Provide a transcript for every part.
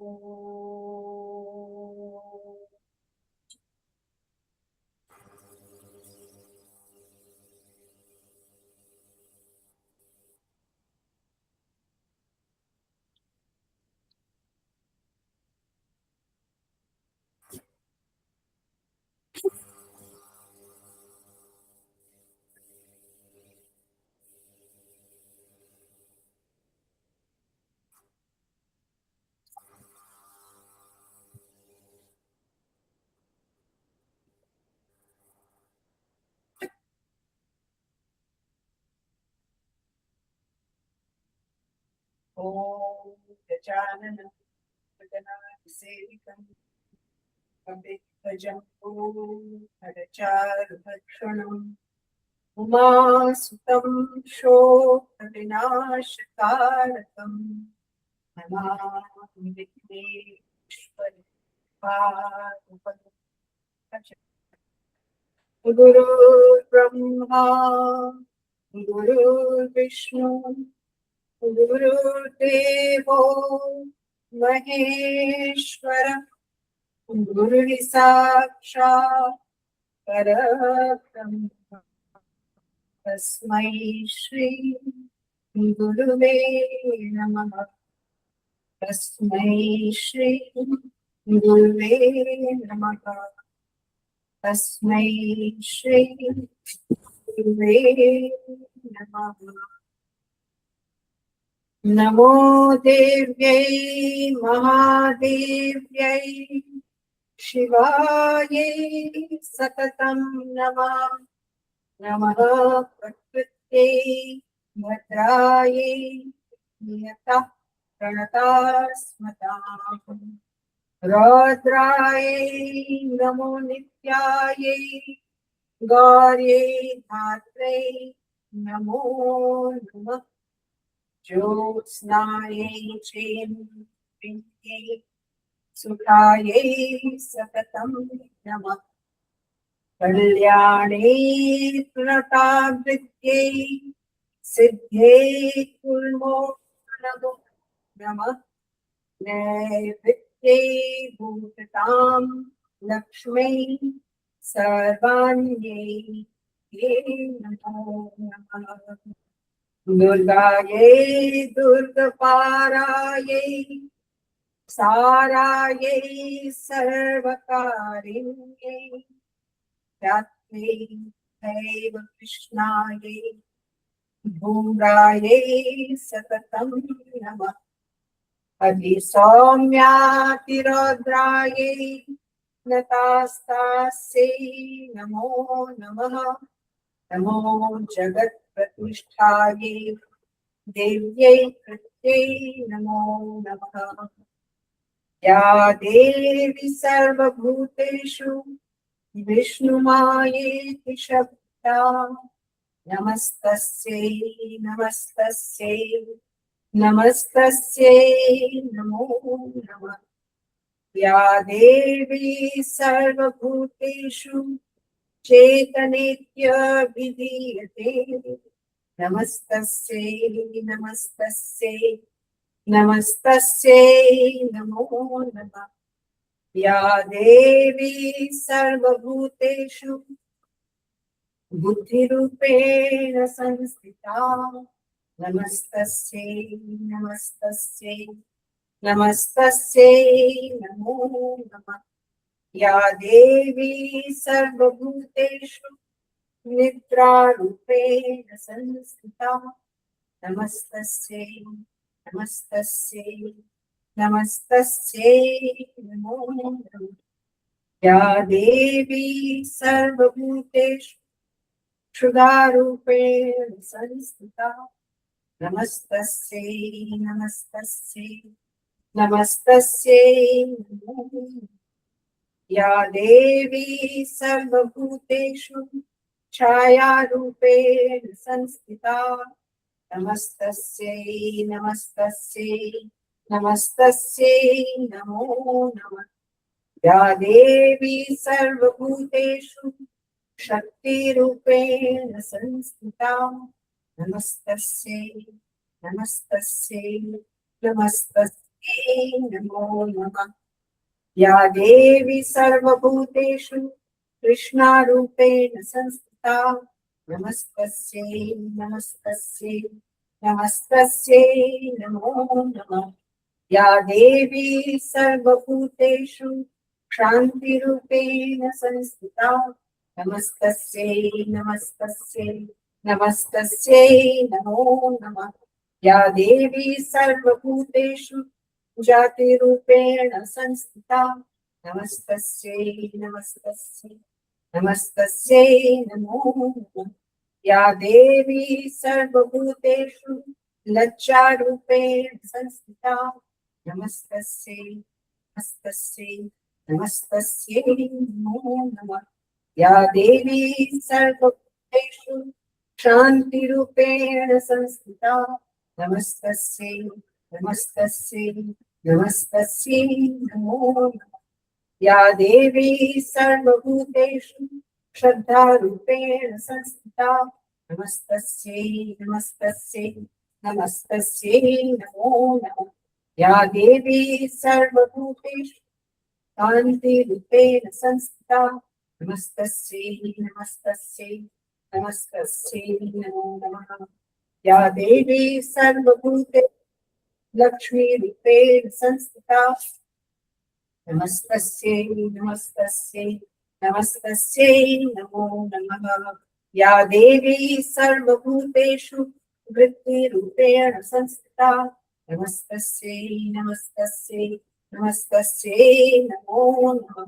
ॐ गजाननं गगनाभिषेकं कपिध्वजम्बूफलचारुभक्षणम् उमासुतं शोकविनाशकारकम् नमामि विघ्नेश्वरपादपङ्कजम्। गुरुर्ब्रह्मा गुरुर्विष्णु गुरुर्देवो महेश्वर गुरुः साक्षात् परब्रह्म तस्मै श्री गुरुवे नमः। तस्मै श्री गुरुवे नमः। तस्मै श्री गुरुवे नमः। नमो देव्यै महादेव्यै शिवायै सततं नमः। नमः प्रकृत्यै भद्रायै नियतः प्रणतास्मताम्। रौद्रायै नमो नित्यायै गौर्यै धात्रै नमो नमः। ज्योत्स्नायै चैन्द्रियै सुधायै सततं नमः। कल्याणे प्रणतावृत्यै सिद्ध्यै कुर्मो नमो नमः। नैवेद्यै भूततां लक्ष्मै सर्वाण्यै ये नमो नमः। दुर्गायै दुर्गपारायै सारायै सर्वकारिण्यै रात्रै दैव कृष्णायै भूम्रायै सततं नमः। अधिसौम्यातिरौद्रायै नतास्तास्यै नमो नमः। नमो जगत्प्रतिष्ठायै देव्यै कृत्यै नमो नमः। या देवी सर्वभूतेषु विष्णुमायेति शब्दा नमस्तस्यै नमस्तस्यै नमस्तस्यै नमो नमः। या देवी सर्वभूतेषु चेतनेत्यभिधीयते नमस्तस्यै नमस्तस्यै नमस्तस्यै नमो नमः। या देवी सर्वभूतेषु बुद्धिरूपेण संस्थिता नमस्तस्यै नमस्तस्यै नमस्तस्यै नमो नमः। या देवी सर्वभूतेषु निद्रारूपेण संस्थिता नमस्तस्यै नमस्तस्यै नमस्तस्यै नमो नमः। या देवी सर्वभूतेषु क्षुधारूपेण संस्थिता नमस्तस्यै नमस्तस्यै नमस्तस्यै नमो नमः। या देवी सर्वभूतेषु छायारूपेण संस्थिता नमस्तस्यै नमस्तस्यै नमस्तस्यै नमो नमः। या देवी सर्वभूतेषु शक्तिरूपेण संस्थिता नमस्तस्यै नमस्तस्यै नमस्तस्यै नमो नमः। या देवी सर्वभूतेषु कृष्णारूपेण संस्थिता नमस्तस्यै नमस्तस्यै नमस्तस्यै नमो नमः। या देवी सर्वभूतेषु शान्तिरूपेण संस्थिता नमस्तस्यै नमस्तस्यै नमस्तस्यै नमो नमः। या देवी सर्वभूतेषु जातिरूपेण संस्थिता नमस्तस्यै नमस्तस्यै नमस्तस्यै नमो नमः। या देवी सर्वभूतेषु लज्जारूपेण संस्थिता नमस्तस्यै नमस्तस्यै नमस्तस्यै नमो नमः। या देवी सर्वभूतेषु शान्तिरूपेण संस्थिता नमस्तस्यै नमस्तस्यै नमस्तस्यै नमो नमः। या देवी सर्वभूतेषु श्रद्धारूपेण संस्थिता नमस्तस्यै नमस्तस्यै नमस्तस्यै नमो नमः। या देवी सर्वभूतेषु शान्तिरूपेण संस्थिता नमस्तस्यै नमस्तस्यै नमस्तस्यै नमो नमः। या देवी सर्वभूतेषु लक्ष्मीरूपेण संस्थिता नमस्तस्यै नमस्तस्यै नमस्तस्यै नमो नमः। या देवी सर्वभूतेषु वृत्तिरूपेण संस्थिता नमस्तस्यै नमस्तस्यै नमस्तस्यै नमो नमः।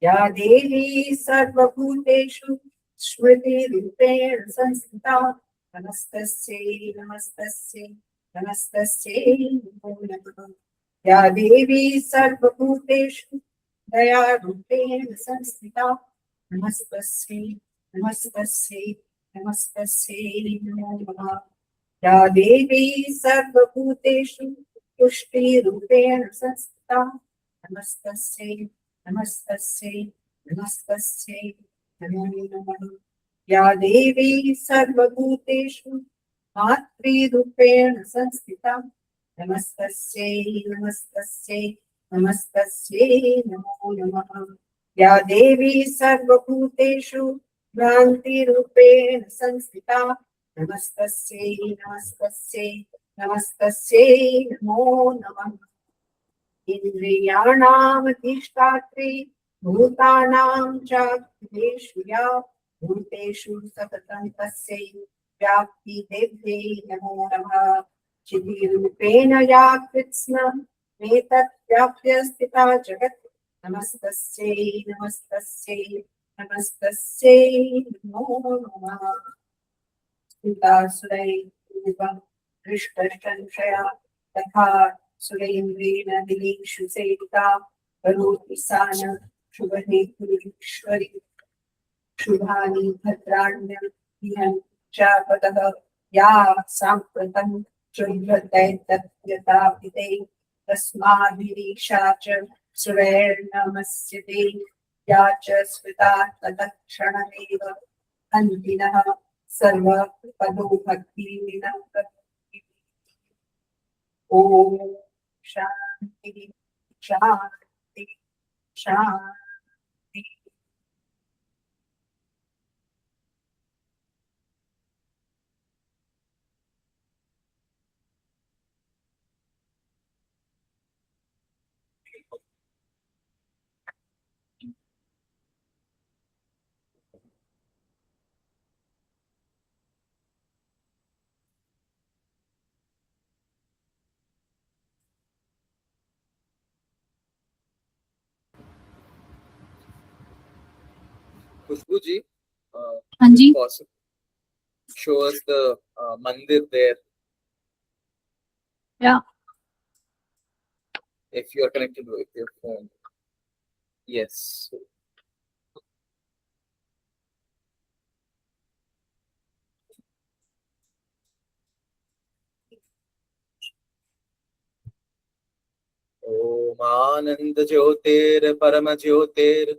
या देवी सर्वभूतेषु स्मृतिरूपेण संस्थिता नमस्तस्यै नमस्तस्यै नमस्तस्यै नमो नमः। या देवी सर्वभूतेषु दयारूपेण संस्थिता नमस्तस्यै नमस्तस्यै नमस्तस्यै नमो नमः। या देवी सर्वभूतेषु तुष्टिरूपेण संस्थिता नमस्तस्यै नमस्तस्यै नमस्तस्यै नमो नमः। या देवी सर्वभूतेषु मातृरूपेण संस्थिता नमस्तस्यै नमस्तस्यै नमस्तस्यै नमो नमः। या देवी सर्वभूतेषु भ्रान्तिरूपेण संस्थिता नमस्तस्यै नमस्तस्यै नमस्तस्यै नमो नमः। इन्द्रियाणामधिष्ठात्री भूतानां चाखिलेषु या भूतेषु सततं तस्यै व्याप्तिदेव्यै नमो नमः। चितिरूपेण या कृत्स्नमेतत् व्याप्य स्थिता जगत् नमस्तस्यै नमस्तस्यै नमस्तस्यै नमो नमः। स्थितासुरैर्भुवं दृष्टशंशया तथा सुरेन्द्रेण दिलीषु सेविता करोति सा न शुभहेतुरीश्वरी शुभानि भद्राण्यं चापदः या साम्प्रतं शुभ्रतैतत्यतापिते तस्माद्भिरीशा च सुरैर्नमस्यते या च स्मृता तत्क्षणमेव अन्तिनः सर्वपदो भक्तिविनः ॐ शान्ति शान्ति शान्ति। Khushbu ji, हाँ जी, if possible, show us the mandir there. Yeah. If you are connected with your phone. Yes. ओम आनंद ज्योतिर परम ज्योतिर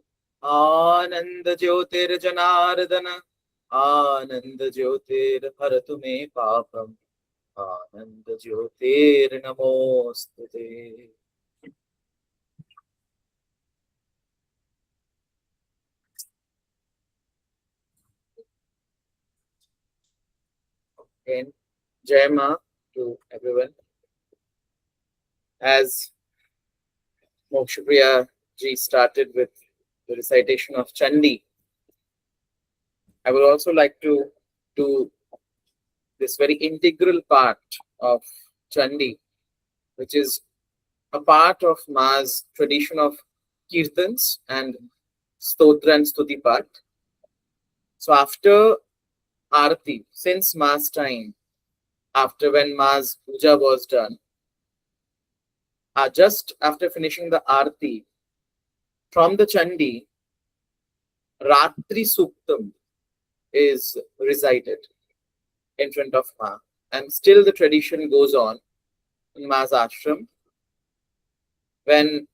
आनंद ज्योतिर जनार्दन आनंद ज्योतिर हरतु मे पापम Anand Jyotir Namostute. Again, Jai Ma to everyone. As Mokshapriya ji started with the recitation of Chandi, I would also like to do this very integral part of Chandi, which is a part of Ma's tradition of Kirtans and Stotra and Stuti part. So after Arati, since Ma's time, after when Ma's puja was done, just after finishing the Arati, from the Chandi, Ratri Suktam is recited in front of Ma. And still the tradition goes on in Ma's ashram. When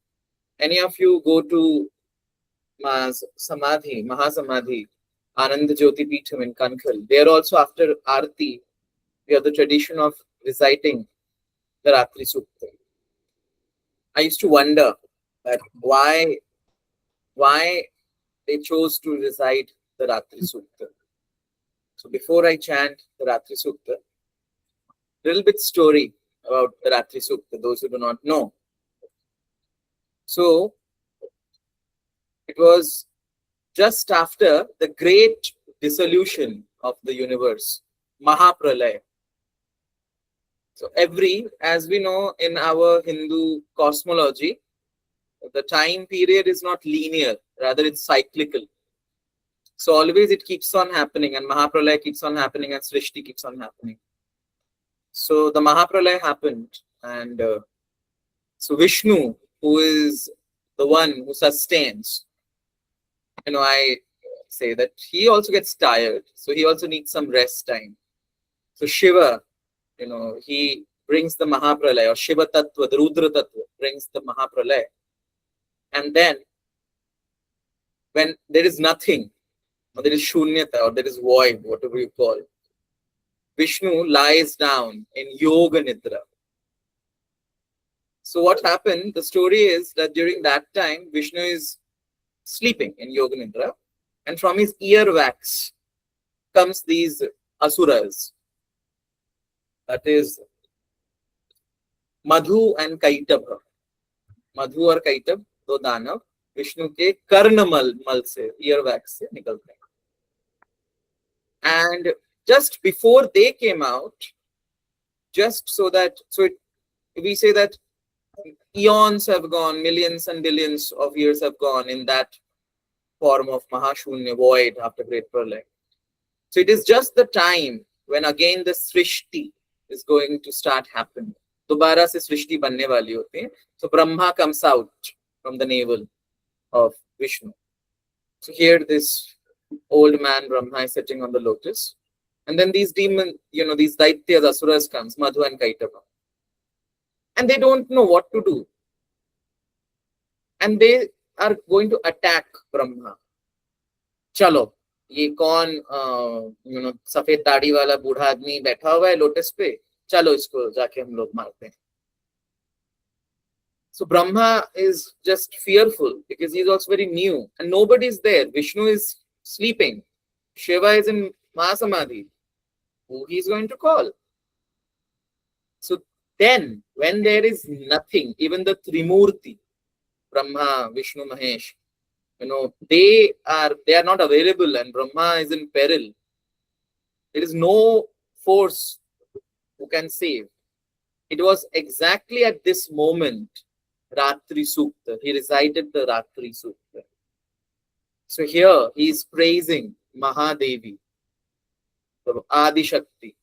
any of you go to Ma's Samadhi, Mahasamadhi, Anand Jyoti Peetham in Kankhal, there also after Arati, we have the tradition of reciting the Ratri Sukta. I used to wonder that why they chose to recite the Ratri Sukta. So before I chant the Ratri Sukta, little bit story about the Ratri Sukta, those who do not know. So it was just after the great dissolution of the universe, Mahapralaya. So as we know in our Hindu cosmology, the time period is not linear, rather it's cyclical. So always it keeps on happening, and Mahapralaya keeps on happening, and Srishti keeps on happening. So the Mahapralaya happened, and so Vishnu, who is the one who sustains, I say that he also gets tired, so he also needs some rest time. So Shiva, he brings the Mahapralaya, or Shiva Tattva, the Rudra Tattva, brings the Mahapralaya. And then, when there is nothing, or there is Shunyata, or there is void, whatever you call, Vishnu lies down in Yoga Nidra. So what happened, the story is that during that time, Vishnu is sleeping in Yoga Nidra, and from his earwax comes these asuras. That is Madhu and Kaitabha. Madhu और Kaitab, दो दानव विष्णु के कर्णमल मल से, earwax से निकलते हैं. And just before they came out, we say that eons have gone, millions and billions of years have gone in that form of Mahashunya, void after Great Pralaya. So it is just the time when again the Srishti is going to start happening. दोबारा से सृष्टि बनने वाली होती है. So Brahma comes out from the navel of Vishnu. So here this old man Brahma is sitting on the lotus, and then these demons, these Daityas, Asuras comes, Madhu and Kaitava, and they don't know what to do, and they are going to attack Brahma. चलो ये कौन सफेद दाढ़ी वाला बूढ़ा आदमी बैठा हुआ है लोटस पे, चलो इसको जाके हम लोग मारते हैं. So Brahma is just fearful because he is also very new and nobody is there. Vishnu is sleeping. Shiva is in Mahasamadhi. Who he is going to call? So then, when there is nothing, even the Trimurti, Brahma, Vishnu, Mahesh, they are not available and Brahma is in peril. There is no force who can save. It was exactly at this moment, Ratri Sukta. He recited the Ratri Sukta. So here he is praising Mahadevi, the Adi Shakti,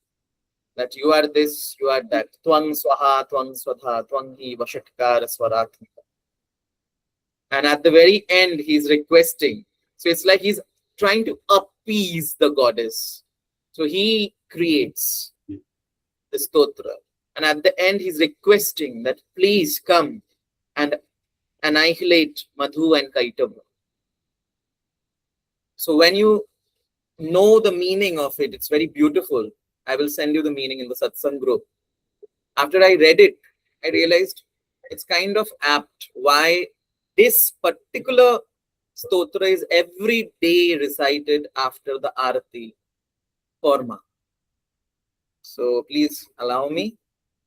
that you are this, you are that. Twang Swaha, Twang Swadha, Twang Hi Vashatkara Swaratmika. And at the very end, he's requesting. So it's like he's trying to appease the goddess. So he creates the stotra. And at the end, he's requesting that please come and annihilate Madhu and Kaitava. So when you know the meaning of it, it's very beautiful. I will send you the meaning in the satsang group. After I read it, I realized it's kind of apt why this particular stotra is every day recited after the Arati for Ma. So please allow me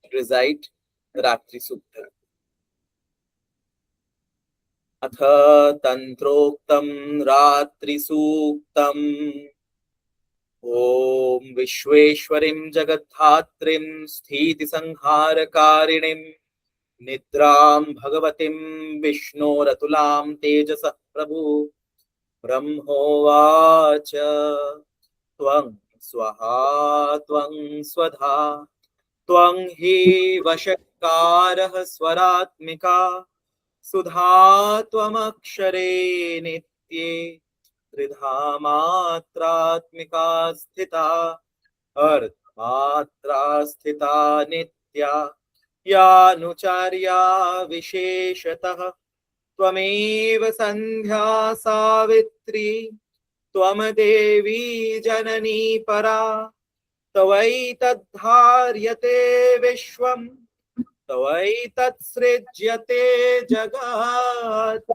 to recite the Ratri Sukta. अथ तंत्रोक्तं रात्रि सूक्तम् ओम विश्वेश्वरीं जगद्धात्रीं स्थितिसंहारकारिणीं निद्रां भगवतीं विष्णोरतुलां तेजसः प्रभु ब्रह्मोवाच त्वं स्वहा त्वं स्वधा त्वं हि वशकारः स्वरात्मिका सुधा त्वमक्षरे नित्ये त्रिधा मात्रात्मिका स्थिता अर्धमात्रा स्थिता नित्या यानुचार्या विशेषतः त्वमेव संध्या सावित्री त्वं देवी जननी परा तवैतद्धार्यते विश्वम् तवैतत्सृज्यते जगत्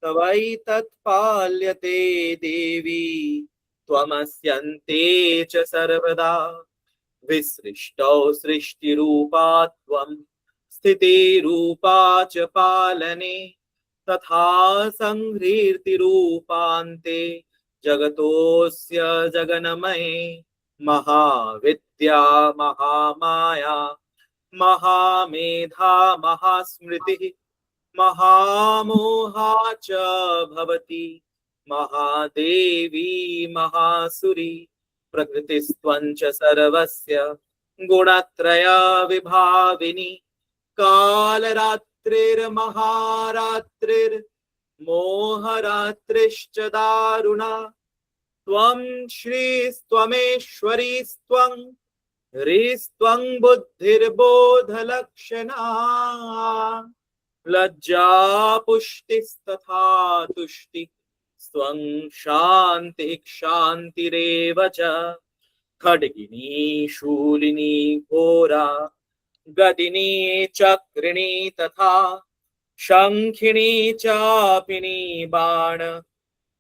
तवैतत्पाल्यते देवी त्वमस्यन्ते च सर्वदा विसृष्टौ सृष्टिरूपा त्वं स्थितिरूपा च पालने तथा संहृतिरूपान्ते जगतोऽस्य जगन्मये महाविद्या महामाया महामेधा महास्मृतिः महामोहा च भवति महादेवी महासुरी प्रकृतिस्त्वं च सर्वस्य गुणत्रय विभाविनी कालरात्रिर्महारात्रिर्मोहरात्रिश्च दारुणा त्वं श्रीस्त्वमेश्वरीस्त्वं ह्रीस्त्वं बुद्धिर्बोधलक्षणा लज्जा पुष्टिस्तथा तुष्टि त्वं शान्तिः शान्तिरेव च खड्गिनी शूलिनी घोरा गदिनी चक्रिणी तथा शंखिनी चापिनी बाण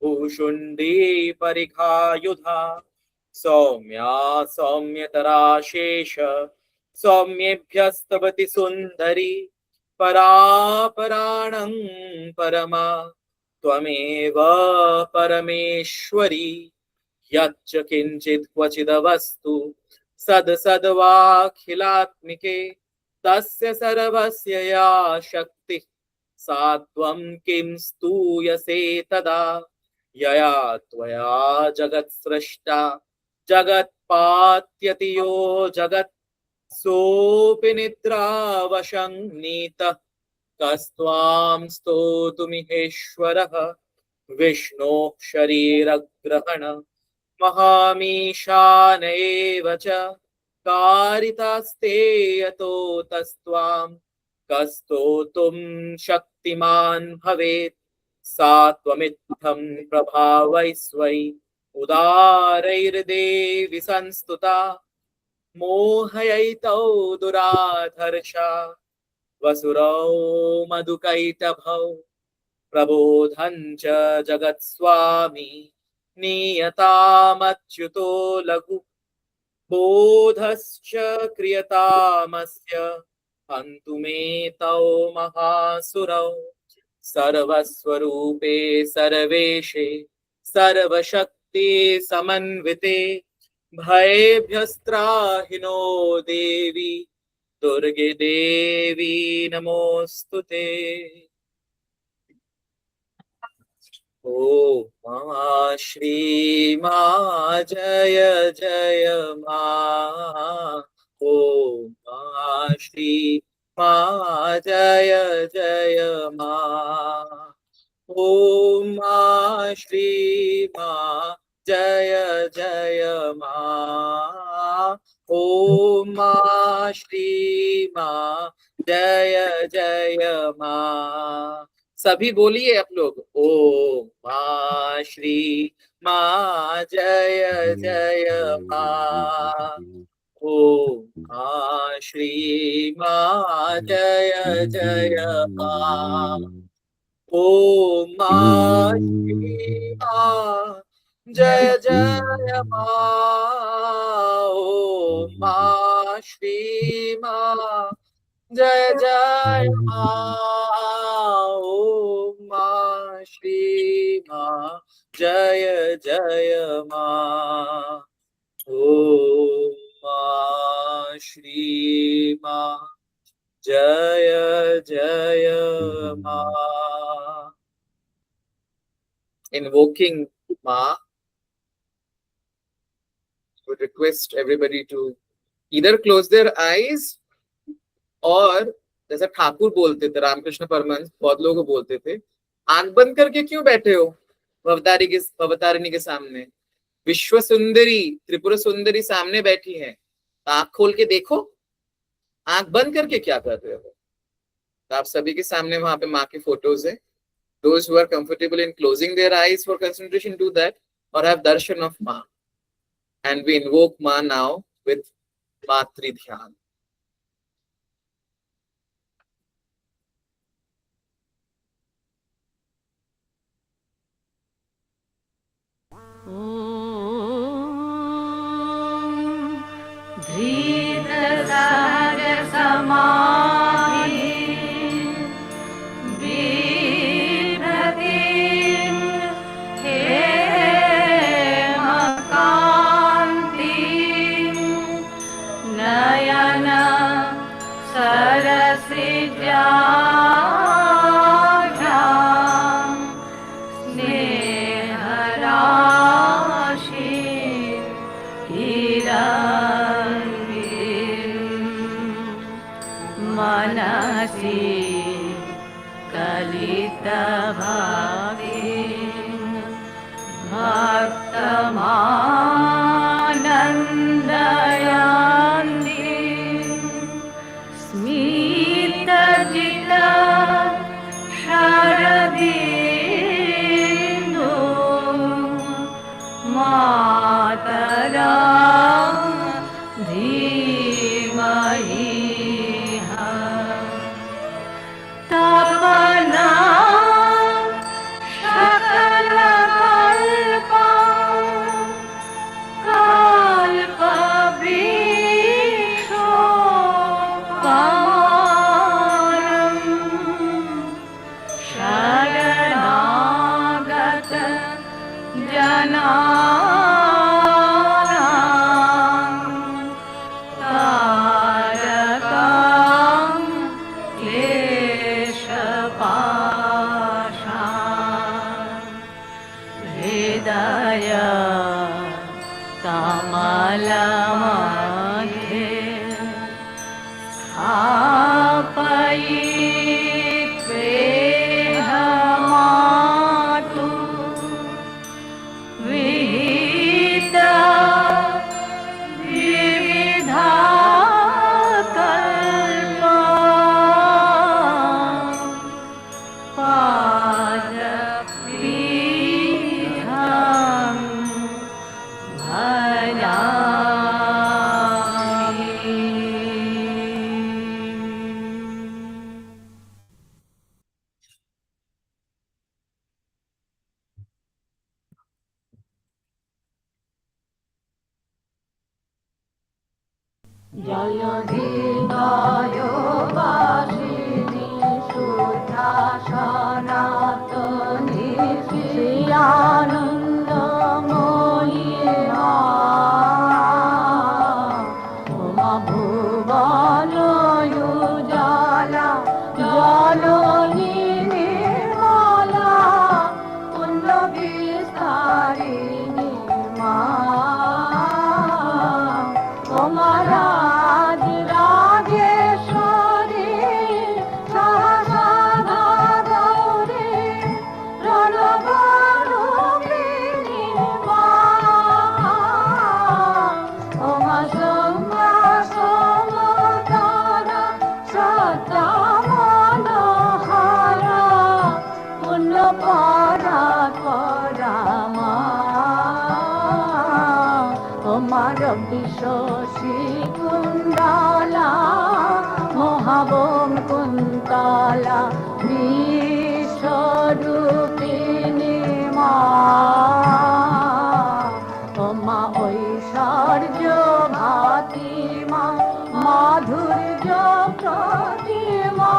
भूषुण्डी परिखायुधा सौम्या सौम्यतरा शेष सौम्येभ्यस्तवति सुन्दरी परापराणं परमा त्वमेव परमेश्वरी यच्च किञ्चित् क्वचिदवस्तु सद्सद्वाखिलात्मिके तस्य सर्वस्य या शक्तिः सा त्वं किं स्तूयसे तदा यया त्वया जगत्सृष्टा जगत्पात्यति यो जगत् सोऽपि निद्रावशं नीतः कस्त्वां स्तोतुमिहेश्वरः विष्णोः शरीरग्रहण महामीशान एव च कारितास्ते यतो तस्त्वां कस्तोतुं शक्तिमान् भवेत् सा त्वमित्थं प्रभावैस्वै उदारैर्देवि संस्तुता मोहयैतौ दुराधर्षा वसुरौ मधुकैटभौ प्रबोधं च जगत्स्वामी नीयतामच्युतो लघु बोधश्च क्रियतामस्य हन्तुमेतौ महासुरौ सर्वस्वरूपे सर्वेशे सर्वशक्ति समन्विते भयेभ्यस्त्राहिनो देवी दुर्गे देवी नमोस्तुते। ओ मा श्री मा जय जय मा ओ मा श्री मा जय जय मा ॐ मा श्री मा जय जय मा ॐ मा श्री मा जय जय मा। सभी बोलिए आप लोग ओम मा श्री मा जय जय मा Om Shri Ma Jaya Jaya Ma. Om Shri Ma Jaya Jaya Ma. Om Shri Ma Jaya Jaya Ma. Om Shri Ma Jaya Jaya Ma. Om Shri Ma Jaya Jaya Ma. Invoking Ma, would request everybody to either close their eyes और जैसे ठाकुर बोलते थे, रामकृष्ण परमहंस बहुत लोगों को बोलते थे, आंख बंद करके क्यों बैठे हो भवतारिणी के सामने? विश्व सुंदरी त्रिपुरा सुंदरी सामने बैठी है, आंख खोल के देखो, आंख बंद करके क्या कर रहे हो? तो आप सभी के सामने वहां पे माँ की फोटोज है. Those who are comfortable in closing their eyes for concentration do that, or have darshan of Ma. And we invoke Ma now with Matri Dhyan. চণ্ডালা মহাবম Kuntala বিশ্বরূপিণী মা তোমা ঐশ্বর্য ভাতিমা মাধুর্য প্রতিমা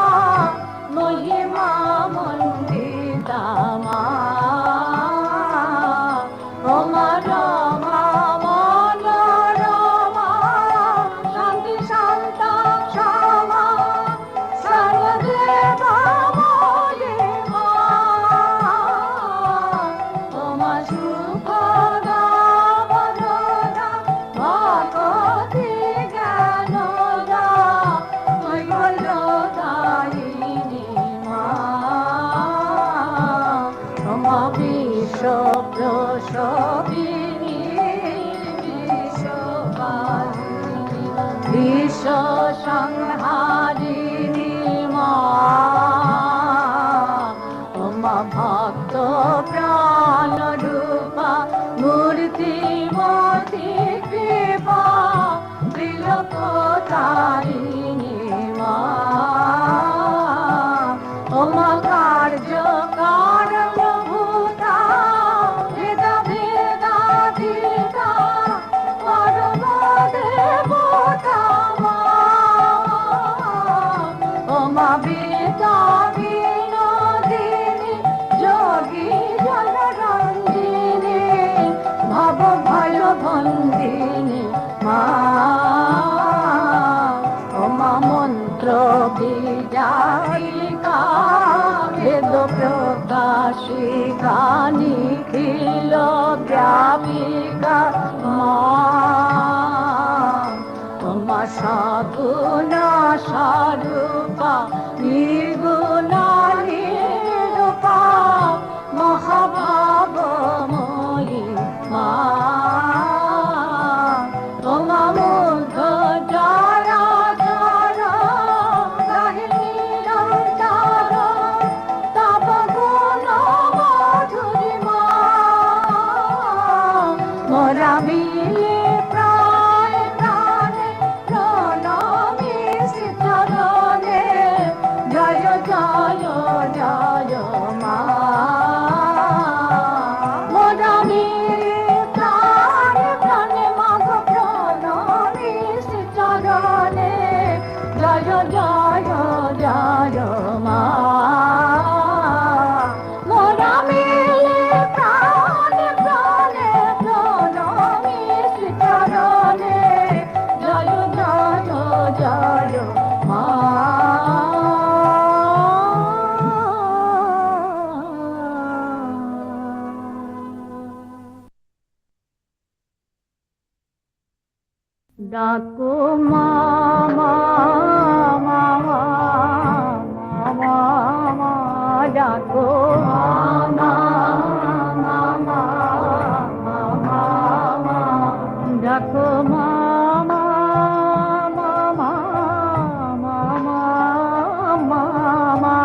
মহিমা মণ্ডিতা মা তোমা রমা মনোরমা শান্তি শান্তা ক্ষমা সর্বদেবা মহিমা তোমা সুখদা বরদা ভগতি জ্ঞানদা কৈবল্যদায়িনী মা তোমা বিশ্ব প্রসবিনী বিশ্বকারিণী বিশ্ব সংহারিণী মা তোমা ভক্ত প্রাণ রূপা মূর্তিমতি কৃপা ত্রিলোকতারিণী মা তোমা কার্য কারণভূতা বেদ বেদাধীতা পরম দেবতা মা তোমা বিদ্যা বিনোদিনী যোগী জনরঞ্জিনী ভব ভয় বন্দিনী মা তোমা মন্ত্র বিজায়িকা বেদ প্রকাশিকা নিখিল ব্যাপিকা মা তোমা সগুণা স্বরূপা নির্গুণা নিরূপা মহাভাবময়ী মা তোমা মুগ্ধ জরা জরা কাহিনী রঞ্চার তব গুণ মধুরিমা মোরা মিলে প্রায় প্রাণে প্রণামী শ্রীচরণে জয় জয় জয় মা মোরা মিলে প্রায় প্রাণে মাঘ প্রণামী শ্রীচরণে জয় জয় জয় মা মোরা মিলে প্রাণে প্রাণে প্রণামী শ্রীচরণে জয় জয় জয় মা ডাকো মা মা মা মা মা ডাকো মা মা মা মা মা ডাকো মা মা মা মা মা মা মা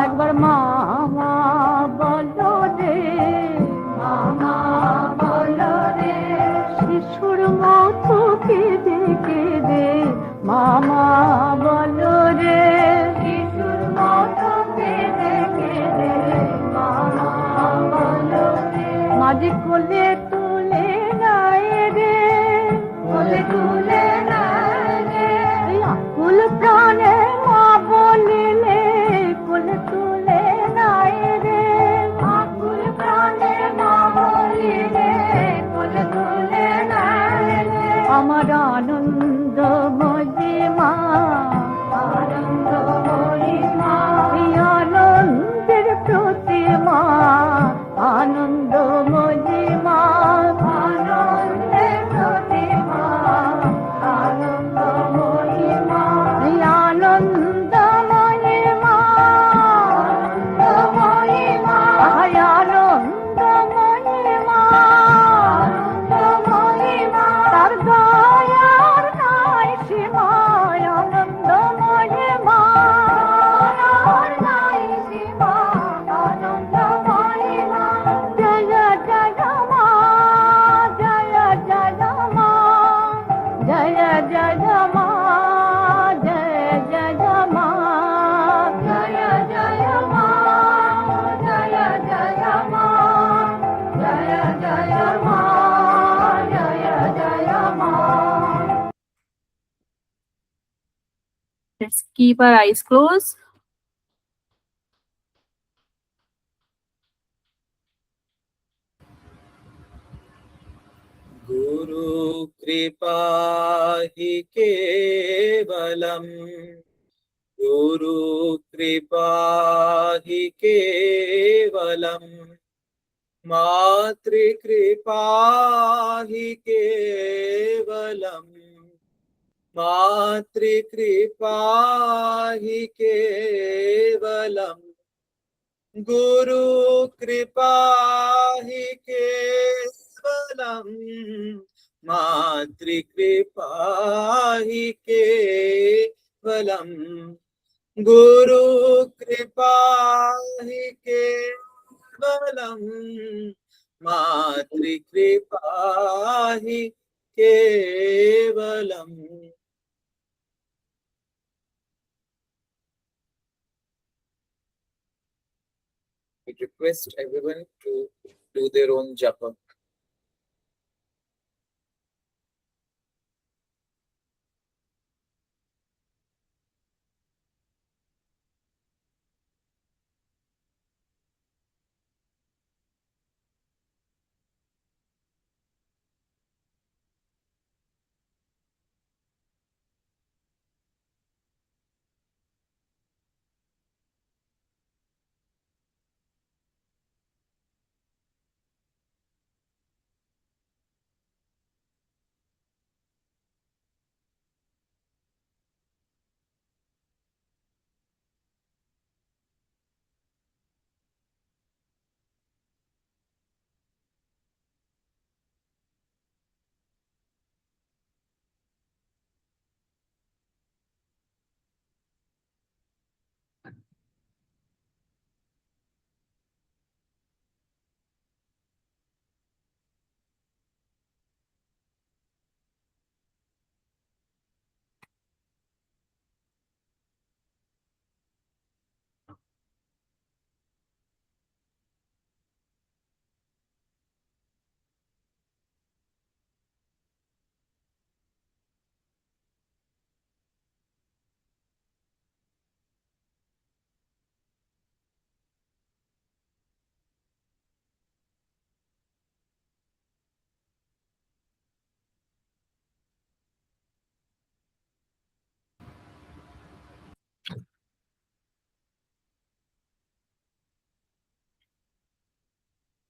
একবার মামা বলো রে, মামা বলো রে, শিশুর মতো কেঁদে কেঁদে মামা বলো রে, শিশুর মতো কেঁদে কেঁদে মামা বলো রে, মাঝে কোলে তুলে নাই রে, কোলে তুলে নাই রে, আকুল প্রাণে মা বলিলে কোলে তুলে নাই রে, আকুল প্রাণে মা বলিলে কোলে তুলে নাই রে, আমার আনন্দ মজিমা, আনন্দ মহিমা, আনন্দের প্রতিমা, আনন্দ মজিমা, আনন্দের প্রতিমা, আনন্দ মহিমা, আনন্দ মহিমা, আনন্দ মহিমা, আনন্দ মহিমা, আনন্দ মহিমা, जय जय मा जय जय मा जय जय मा जय जय मा जय जय मा जय जय मा. Let's keep our eyes closed. Guru Kripa hi kevalam. Guru Kripa hi kevalam. Matri Kripa hi kevalam. Matri Kripa hi kevalam. Guru Kripa hi kevalam. Matri Kripa hi kevalam. Guru Kripa hi kevalam. Matri Kripa hi kevalam. We request everyone to do their own japa.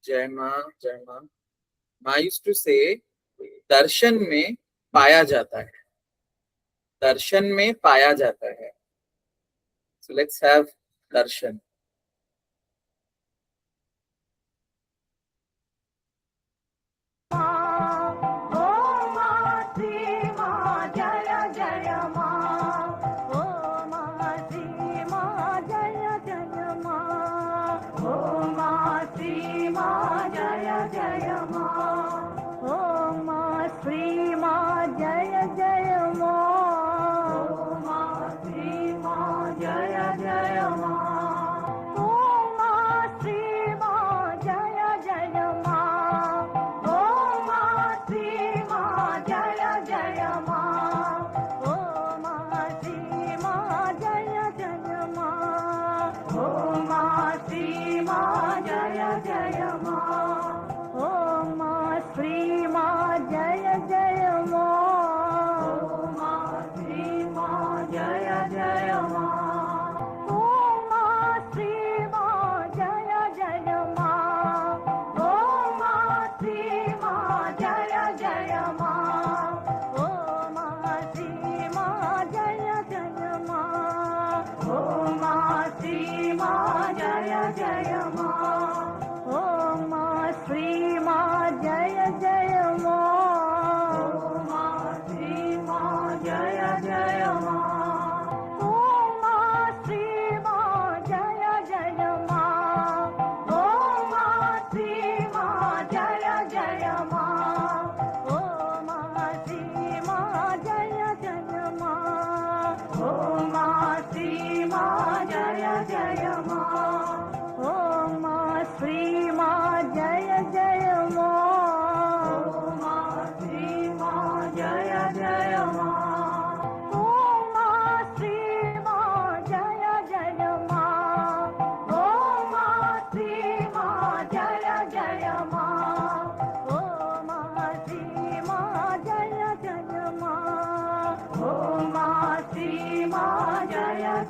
जय मां जय मां. माँ used to say, दर्शन में पाया जाता है. दर्शन में पाया जाता है. So let's have darshan.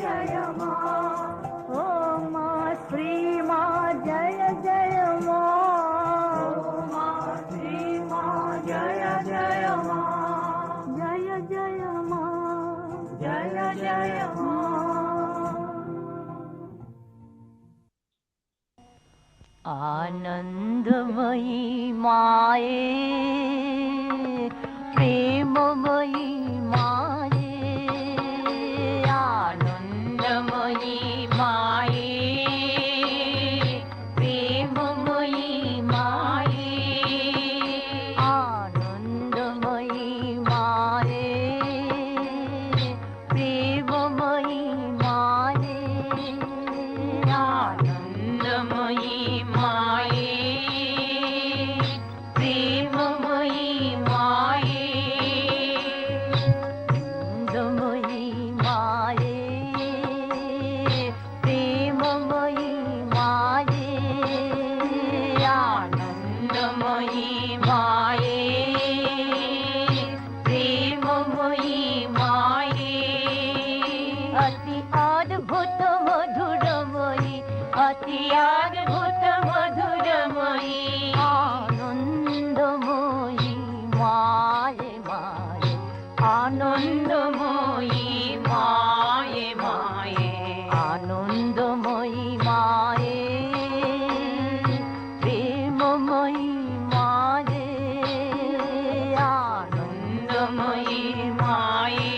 जय मा ओ मा श्री मा जय जय मा ओ मा श्री मा जय जय मा जय जय मा जय जय मा आनंदमयी माये प्रेममयी माये आनंदमयी माये प्रेममयी माये आनंदमयी माये प्रेममयी माये आनंदमयी माये प्रेममयी माये आनंदमयी माये प्रेममयी माये आनंदमयी माये प्रेममयी माये अति अद्भुत मधुरमयी अति अद्भुत मधुरमयी आनंदमयी माये माये आनंदमयी माये माये आनंदमयी माये प्रेममयी माये आनंदमयी माये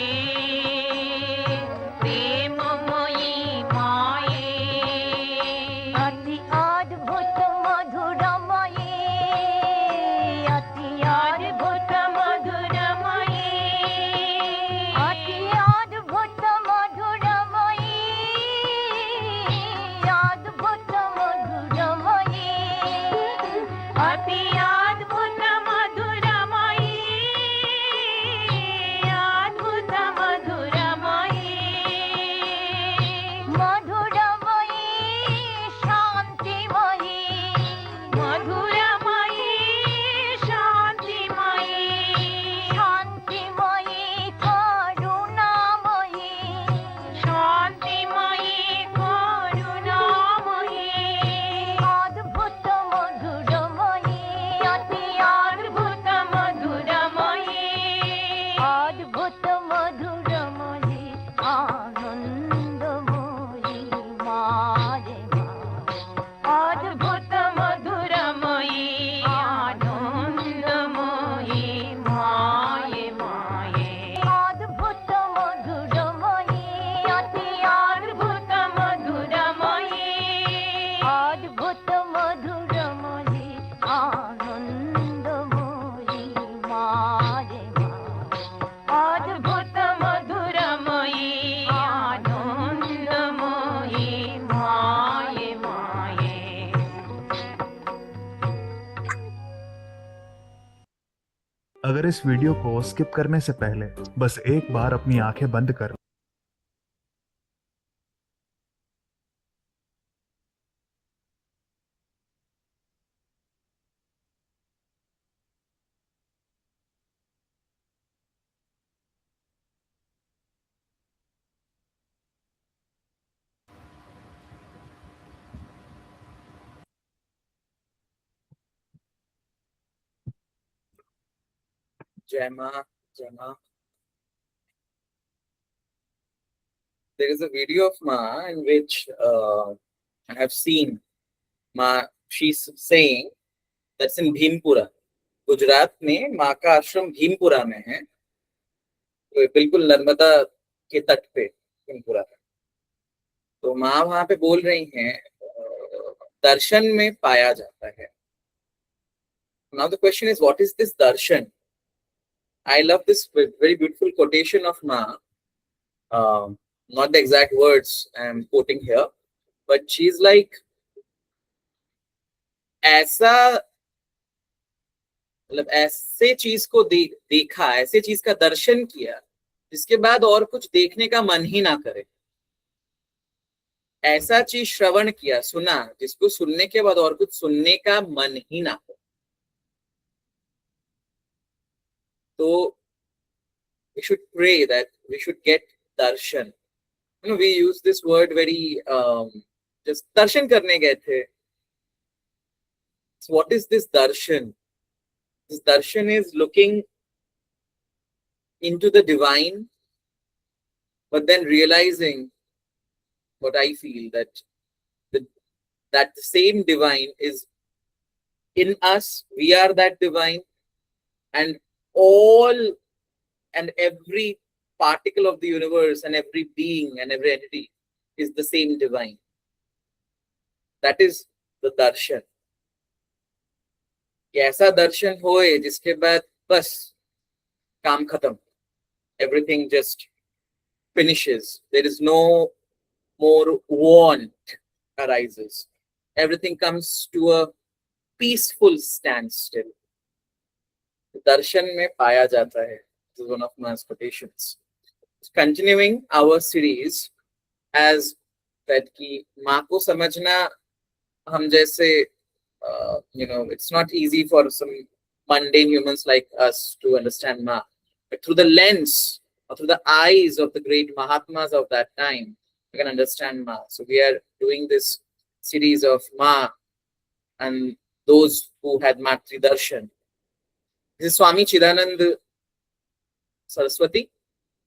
प्रेममयी माये अति अद्भुत मधुरमयी अति अद्भुत मधुरमयी अति अद्भुत मधुरमयी अद्भुत मधुरमयी अति अद्भुत मधुरमयी अद्भुत मधुरमयी मधुरमयी शांतिमयी मधुरमयी शांतिमयी शांतिमयी करुणामयी शांतिमयी करुणामयी अद्भुत मधुरमयी अति अद्भुत मधुरमयी अद्भुत मधुरमयी आनंदमयी माये अद्भुत मधुरमयी आनंदमयी माये माये अद्भुत मधुरमयी अति अद्भुत मधुरमयी अद्भुत मधुरमयी आनंदमयी माये अद्भुत मधुरमयी आनंदमयी माये माये अगर इस वीडियो को स्किप करने से पहले बस एक बार अपनी आंखें बंद कर Jai Ma, Jai Ma. There is a video of Ma in which I have seen Ma. She's saying that's in Bhimpura, Gujarat में माँ का आश्रम भीमपुरा में है, तो ये बिल्कुल नर्मदा के तट पे भीमपुरा है। तो माँ वहां पे बोल रही हैं दर्शन में पाया जाता है। Now the question is, what is this darshan? I love this very beautiful quotation of Ma. Not the exact words I am quoting here, but she's like, ऐसा मतलब ऐसे चीज को देखा, ऐसे चीज का दर्शन किया जिसके बाद और कुछ देखने का मन ही ना करे, ऐसा चीज श्रवण किया, सुना जिसको सुनने के बाद और कुछ सुनने का मन ही ना हो। तो we should pray that we should get darshan. we use this word very just darshan karne gaye the. So what is this darshan? This darshan is looking into the divine, but then realizing what I feel, that the same divine is in us. We are that divine, and all and every particle of the universe and every being and every entity is the same divine. That is the darshan. कि ऐसा दर्शन होए जिसके बाद बस काम खत्म. Everything just finishes. There is no more want arises. Everything comes to a peaceful standstill. Darshan में पाया जाता है. This is one of my quotations. Continuing our series as that कि माँ को समझना हम जैसे it's not easy for some mundane humans like us to understand Ma, but through the lens or through the eyes of the great Mahatmas of that time, we can understand Ma. So we are doing this series of Ma and those who had Matri Darshan. This is Swami Chidanand Saraswati.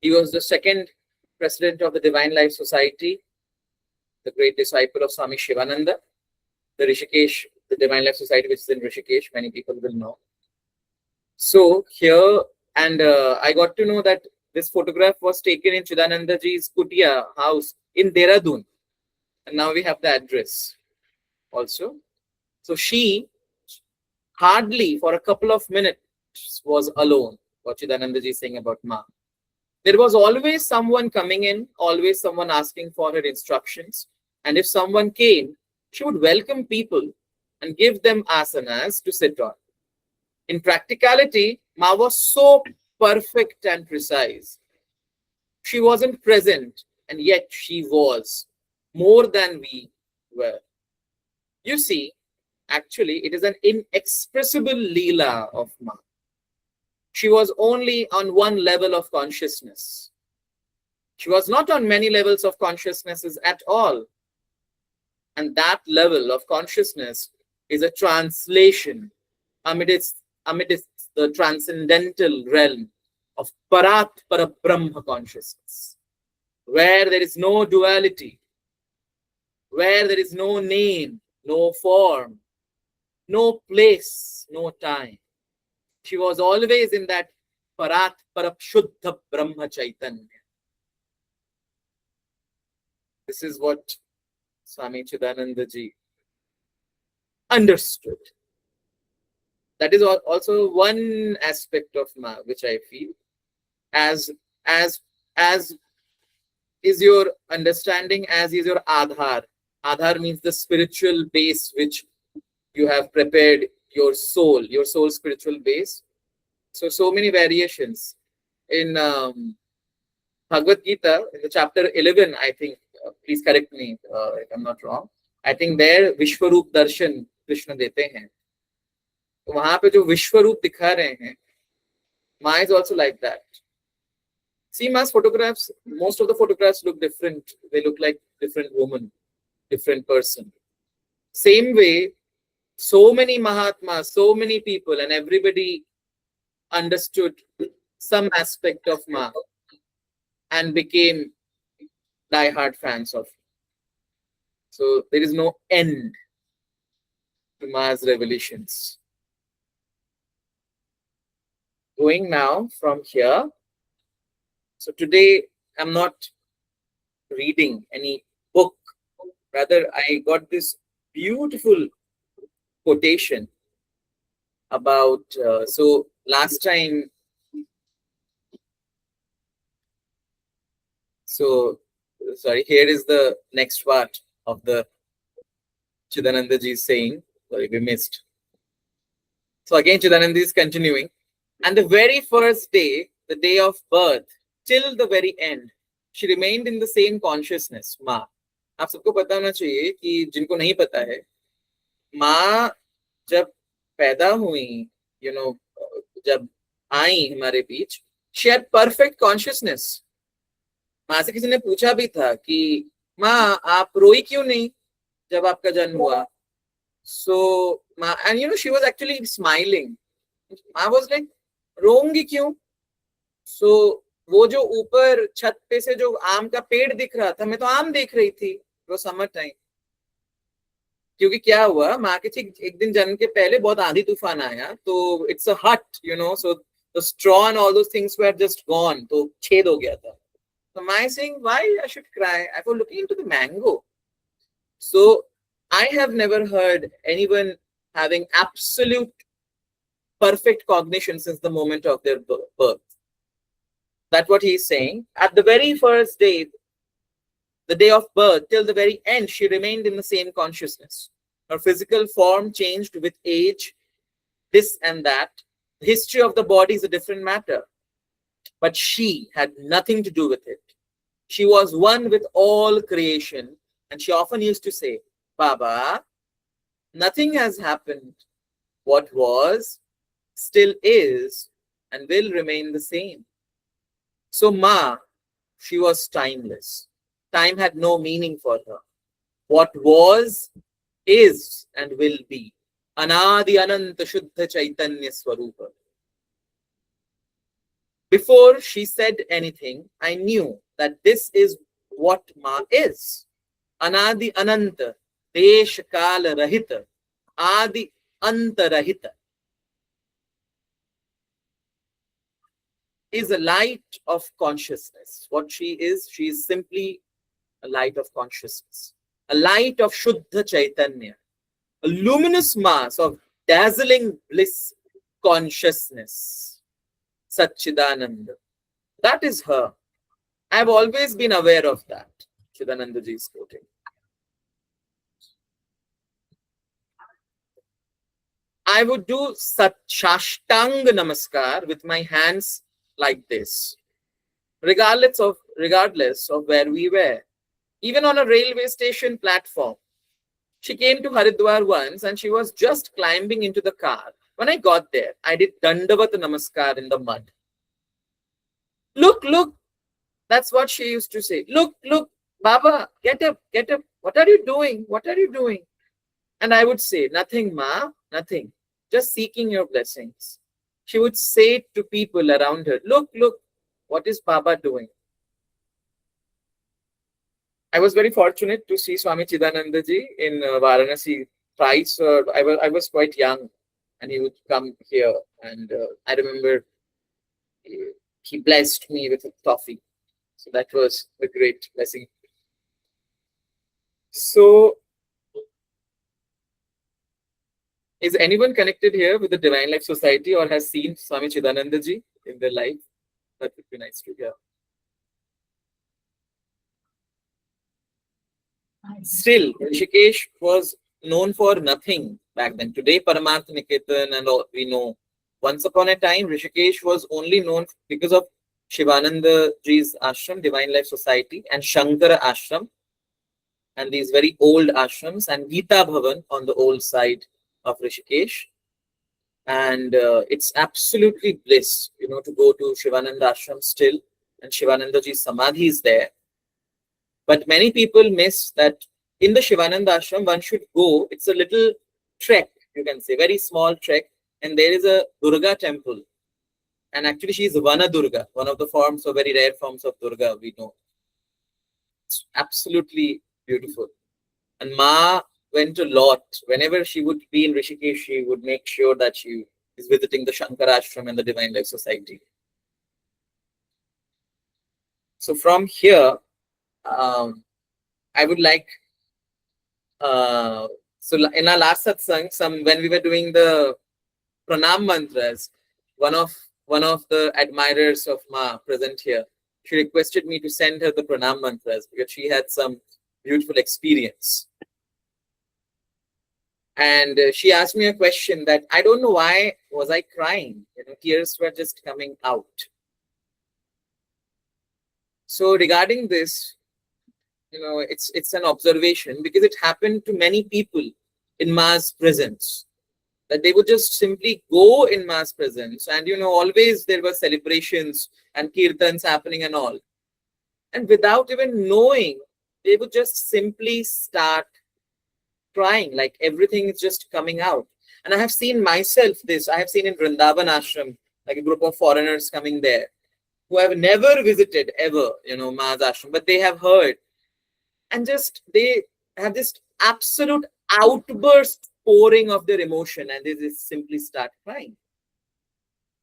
He was the second president of the Divine Life Society, the great disciple of Swami Shivananda, the Rishikesh, the Divine Life Society, which is in Rishikesh, many people will know. So here, and I got to know that this photograph was taken in Chidananda Ji's Kutia house in Dehradun. And now we have the address also. So she hardly for a couple of minutes was alone. What Chidananda Ji is saying about Ma. There was always someone coming in, always someone asking for her instructions. And if someone came, she would welcome people and give them asanas to sit on. In practicality, Ma was so perfect and precise. She wasn't present, and yet she was more than we were. You see, actually, it is an inexpressible Leela of Ma. She was only on one level of consciousness. She was not on many levels of consciousnesses at all. And that level of consciousness is a translation amidst the transcendental realm of Parat Parabrahma consciousness, where there is no duality, where there is no name, no form, no place, no time. She was always in that Parat Parapshuddha Brahma Chaitanya. This is what Swami Chidananda Ji understood. That is also one aspect of Ma, which I feel as is your understanding, as is your Adhar. Adhar means the spiritual base which you have prepared your soul spiritual base. So many variations. In Bhagavad Gita, in the chapter 11, I think, please correct me if I'm not wrong, I think there Vishwaroop Darshan Krishna देते हैं. तो वहां पे जो विश्वरूप दिखा रहे हैं, Ma is also like that. See Ma's photographs, most of the photographs look different. They look like different woman, different person. Same way, so many Mahatmas, so many people, and everybody understood some aspect of Ma and became die-hard fans of her. So there is no end to Ma's revelations. Going now from here. So today I'm not reading any book. Rather, I got this beautiful quotation about, so last time, so sorry, here is the next part of the Chidananda Ji saying, sorry, we missed. So again, Chidananda is continuing. And the very first day, the day of birth, till the very end, she remained in the same consciousness, Ma. आप सबको पता होना चाहिए कि जिनको नहीं पता है, माँ जब पैदा हुई, जब आई हमारे बीच, she had perfect consciousness. माँ से किसी ने पूछा भी था कि माँ आप रोई क्यों नहीं जब आपका जन्म हुआ. So माँ, and you know she was actually smiling. I was like, रोऊंगी क्यों? So वो जो ऊपर छत पे से जो आम का पेड़ दिख रहा था, मैं तो आम देख रही थी. वो समर टाइम. क्योंकि क्या हुआ, माँ के ठीक एक दिन जन्म के पहले बहुत आंधी तूफान आया, तो इट्स अ हट, you know, so the straw and all those things were just gone. तो छेद हो गया था. So my saying, why I should cry? I was looking into the mango. So I have never heard anyone having absolute perfect cognition since the moment of their birth. That's what he's saying. At the very first day, the day of birth, till the very end, she remained in the same consciousness. Her physical form changed with age, this and that. The history of the body is a different matter. But she had nothing to do with it. She was one with all creation. And she often used to say, Baba, nothing has happened. What was, still is, and will remain the same. So Ma, she was timeless. Time had no meaning for her. What was, is, and will be. Anadi Ananta Shuddha Chaitanya Swarupa. Before she said anything, I knew that this is what Ma is. Anadi Ananta, Desh Kala Rahita, Adi Anta Rahita. Is a light of consciousness. What she is simply a light of consciousness, a light of Shuddha Chaitanya, a luminous mass of dazzling bliss consciousness, Satchidananda. That is her. I have always been aware of that, Chidananda ji is quoting. I would do Shashtang Namaskar with my hands like this, regardless of where we were. Even on a railway station platform. She came to Haridwar once and she was just climbing into the car. When I got there, I did Dandavat Namaskar in the mud. Look, look. That's what she used to say. Look, look, Baba, get up, get up. What are you doing? What are you doing? And I would say, nothing, Ma, nothing. Just seeking your blessings. She would say to people around her, look, look, what is Baba doing? I was very fortunate to see Swami Chidananda ji in Varanasi twice. I was quite young and he would come here, and I remember he blessed me with a toffee. So that was a great blessing. So is anyone connected here with the Divine Life Society or has seen Swami Chidananda ji in their life? That would be nice to hear. Still, Rishikesh was known for nothing back then. Today, Paramartha Niketan and all we know. Once upon a time, Rishikesh was only known because of Shivananda ji's ashram, Divine Life Society, and Shankara ashram, and these very old ashrams, and Gita Bhavan on the old side of Rishikesh. And it's absolutely bliss, you know, to go to Shivananda ashram still, and Shivananda ji's samadhi is there. But many people miss that in the Shivananda ashram, one should go. It's a little trek, you can say, very small trek. And there is a Durga temple. And actually, she is Vana Durga, one of the forms, of very rare forms of Durga we know. It's absolutely beautiful. And Ma went a lot. Whenever she would be in Rishikesh, she would make sure that she is visiting the Shankara ashram and the Divine Life Society. So from here, I would like, so in our last satsang, when we were doing the pranam mantras, one of the admirers of Ma present here, she requested me to send her the pranam mantras because she had some beautiful experience. And she asked me a question that I don't know why was I crying. You know, tears were just coming out. So regarding this, you know, it's an observation because it happened to many people in Ma's presence, that they would just simply go in Ma's presence, and you know, always there were celebrations and kirtans happening and all. and without even knowing, they would just simply start crying, like everything is just coming out. And I have seen myself this. I have seen in Vrindavan Ashram, like a group of foreigners coming there who have never visited ever, Ma's ashram, but they have heard, and just they have this absolute outburst pouring of their emotion, and they just simply start crying.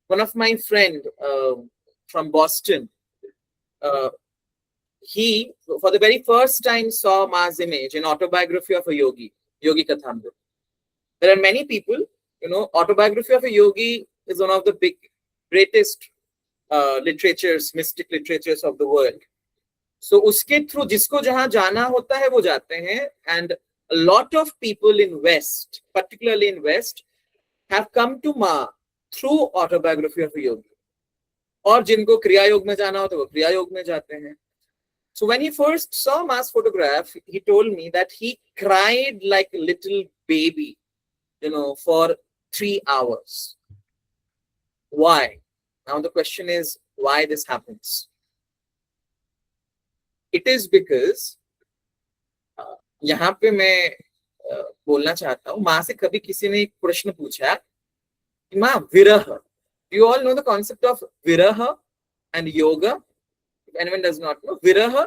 One of my friend from Boston, he for the very first time saw Ma's image in Autobiography of a Yogi, Yogi Kathamrita. There are many people, Autobiography of a Yogi is one of the greatest literatures, mystic literatures of the world. So uske through jisko jahan jana hota hai wo jate hain, and a lot of people in West, particularly in West, have come to Ma through Autobiography of a Yogi. और जिनको क्रिया योग में जाना हो तो वो क्रिया योग में जाते हैं. So when he first saw Ma's photograph, he told me that he cried like a little baby, for 3 hours. Why? Now the question is, why this happens? It is because यहाँ पे मैं बोलना चाहता हूँ, माँ से कभी किसी ने एक प्रश्न पूछा कि माँ विरह, you all know the concept of viraha and yoga? If anyone does not know, viraha,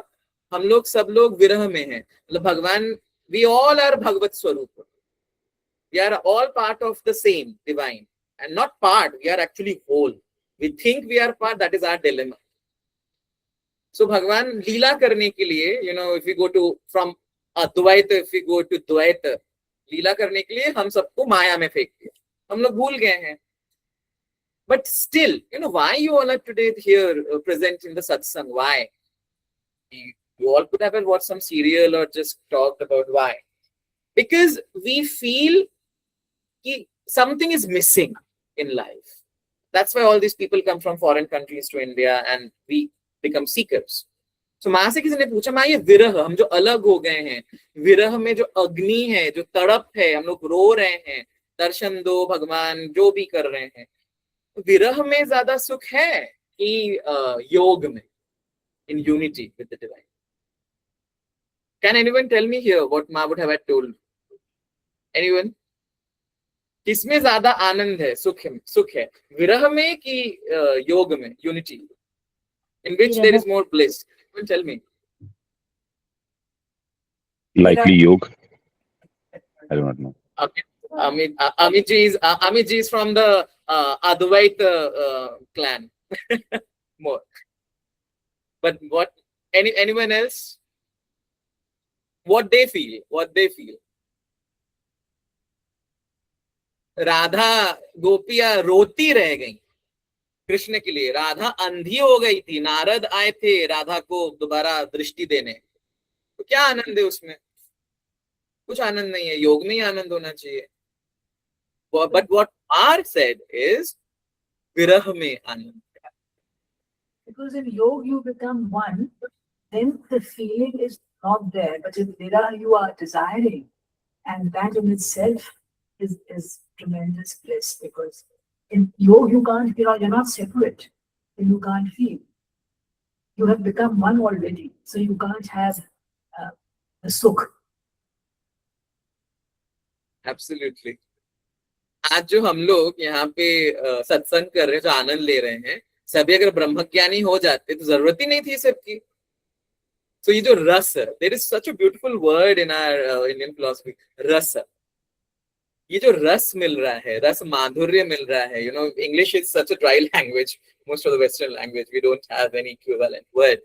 हम लोग सब लोग विरह में हैं. मतलब भगवान, we all are Bhagavat Swarup. We are all part of the same divine, and not part, we are actually whole. We think we are part, that is our dilemma. So Bhagwan Leela karne ke liye, if we go to from Advaita, if we go to Dvaita, Leela karne ke liye hum sabko Maya mein fek diya. Hum log bhul gaye hain. But still, why you all are today here present in the satsang? Why? You all could have watched some serial or just talked about why. Because we feel something is missing in life. That's why all these people come from foreign countries to India and we become seekers. So माँ से किसी ने पूछा, माँ ये विरह, हम जो अलग हो गए हैं, विरह में जो अग्नि है, जो तड़प है, हम लोग रो रहे हैं, दर्शन दो भगवान, जो भी कर रहे हैं, विरह में ज्यादा सुख है कि योग में, in unity with the divine? Can anyone tell me here what Ma would have told? Anyone? किसमें ज्यादा आनंद है, सुख है, विरह में कि योग में, unity? In which there is more bliss? Anyone tell me? Likely yoga. I do not know. Okay. Amit ji is from the Advaita clan. More. But what? Anyone else? What they feel? Radha गोपियां रोती रह गई कृष्ण के लिए. राधा अंधी हो गई थी, नारद आए थे राधा को दोबारा दृष्टि देने. तो क्या आनंद है उसमें? कुछ आनंद नहीं है. योग में ही आनंद होना चाहिए. But what R said is virah mein anand. Because in yoga you become one, then the feeling is not there. But in virah you are desiring, and that in itself is tremendous bliss. Because in yoga you can't, you're not separate, and you can't feel. You have become one already, so you can't have the sukh. Absolutely. आज जो हम लोग यहाँ पे सत्संग कर रहे हैं, जो आनंद ले रहे हैं, सभी अगर ब्रह्मज्ञानी हो जाते तो जरूरत ही नहीं थी सबकी. So ये जो रस है, there is such a beautiful word in our Indian philosophy, रस. ये जो रस मिल रहा है, रस माधुर्य मिल रहा है. English is such a dry language, most of the Western language, we don't have any equivalent word.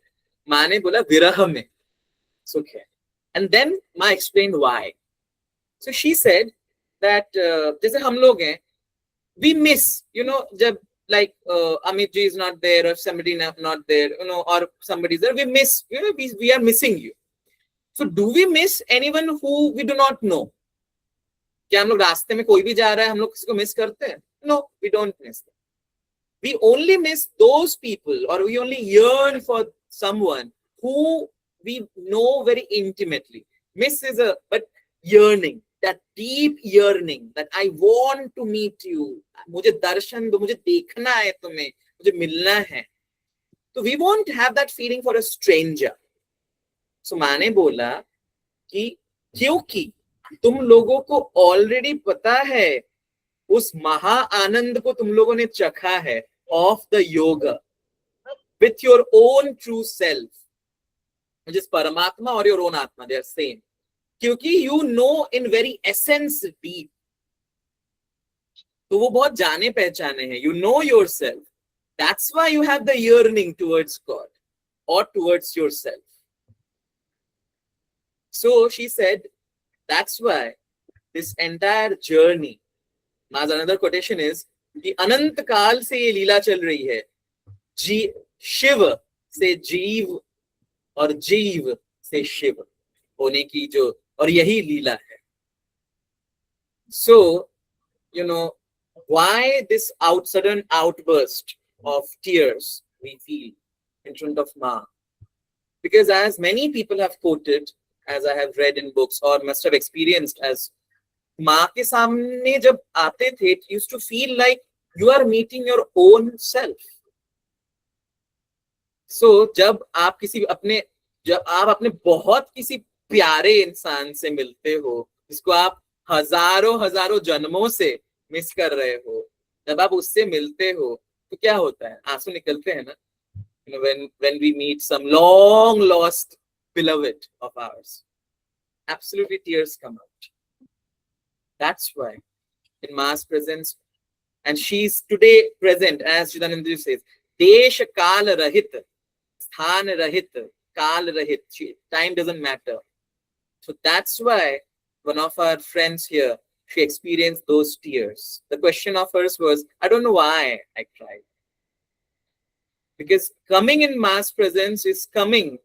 माँ ने बोला विरह में सुख है. And then माँ explained why. So she said that जैसे हम लोग हैं, we miss, जब like Amit ji is not there or somebody not there, or somebody is there, we miss, we are missing you. So do we miss anyone who we do not know? क्या हम लोग रास्ते में कोई भी जा रहा है, हम लोग किसी को मिस करते हैं? No, we don't miss them. We only miss those people, or we only yearn for someone who we know very intimately. Miss is but yearning, that deep yearning that I want to meet you. मुझे दर्शन दो, मुझे देखना है तुम्हें, मुझे मिलना है. तो we won't have that feeling for a stranger. So माँ ने बोला कि क्योंकि तुम लोगों को ऑलरेडी पता है, उस महा आनंद को तुम लोगों ने चखा है of the yoga with your own true self, which is Paramatma or your own Atma, they are same. क्योंकि you know in very essence deep, तो वो बहुत जाने पहचाने हैं. You know yourself. That's why you have the yearning towards God or towards yourself. So she said, that's why this entire journey, Ma's another quotation is, कि अनंत काल से ये लीला चल रही है. शिव से जीव और जीव से शिव होने की जो, और यही लीला है. So, you know, why this sudden outburst of tears we feel in front of Ma? Because as many people have quoted, as I have read in books or must have experienced, as माँ के सामने जब आते थे, it used to feel like you are meeting your own self. So जब आप अपने बहुत किसी प्यारे इंसान से मिलते हो, जिसको आप हजारों जन्मों से मिस कर रहे हो, जब आप उससे मिलते हो तो क्या होता है? आंसू निकलते हैं ना. You know, when we meet some long lost beloved of ours, absolutely tears come out. That's why in Ma's presence, and she's today present, as Chidanandaji says, Desh Kal Rahit, Sthan Rahit, Kal Rahit. Time doesn't matter. So that's why one of our friends here, she experienced those tears. The question of hers was, I don't know why I cried. Because coming in Ma's presence is coming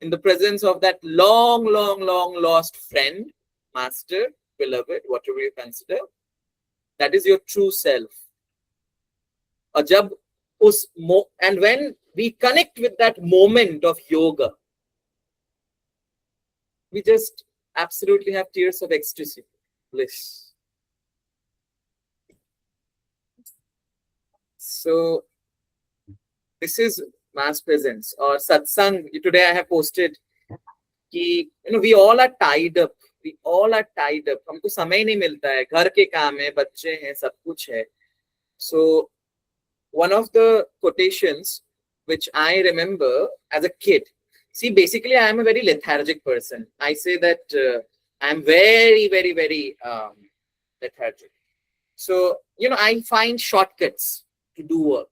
in the presence of that long lost friend, master, beloved, whatever you consider. That is your true self. And when we connect with that moment of yoga, we just absolutely have tears of ecstasy, bliss. So this is Ma's presence or satsang. Today I have posted कि we all are tied up. We all are tied up. हमको समय नहीं मिलता है. घर के काम है, बच्चे हैं, सब कुछ है. So one of the quotations which I remember as a kid. See, basically I am a very lethargic person. I say that I am very lethargic. So I find shortcuts to do work.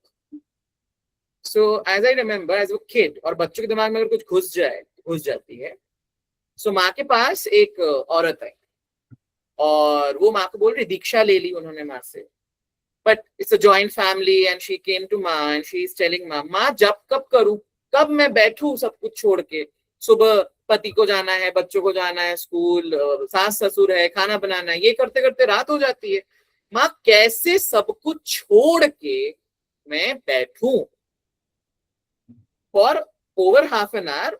So as I remember, as a kid, और बच्चों के दिमाग में अगर कुछ घुस जाती है, so माँ के पास एक औरत है और वो माँ को बोल रही, दीक्षा ले ली उन्होंने माँ से. But it's a joint family and she came to माँ and she is telling माँ जब कब करूं, कब मैं बैठूं सब कुछ छोड़ के. सुबह पति को जाना है, बच्चों को जाना है स्कूल, सास ससुर है, खाना बनाना है, ये करते करते रात हो जाती है. माँ कैसे सब कुछ छोड़ के मैं बैठूं? For over half an hour,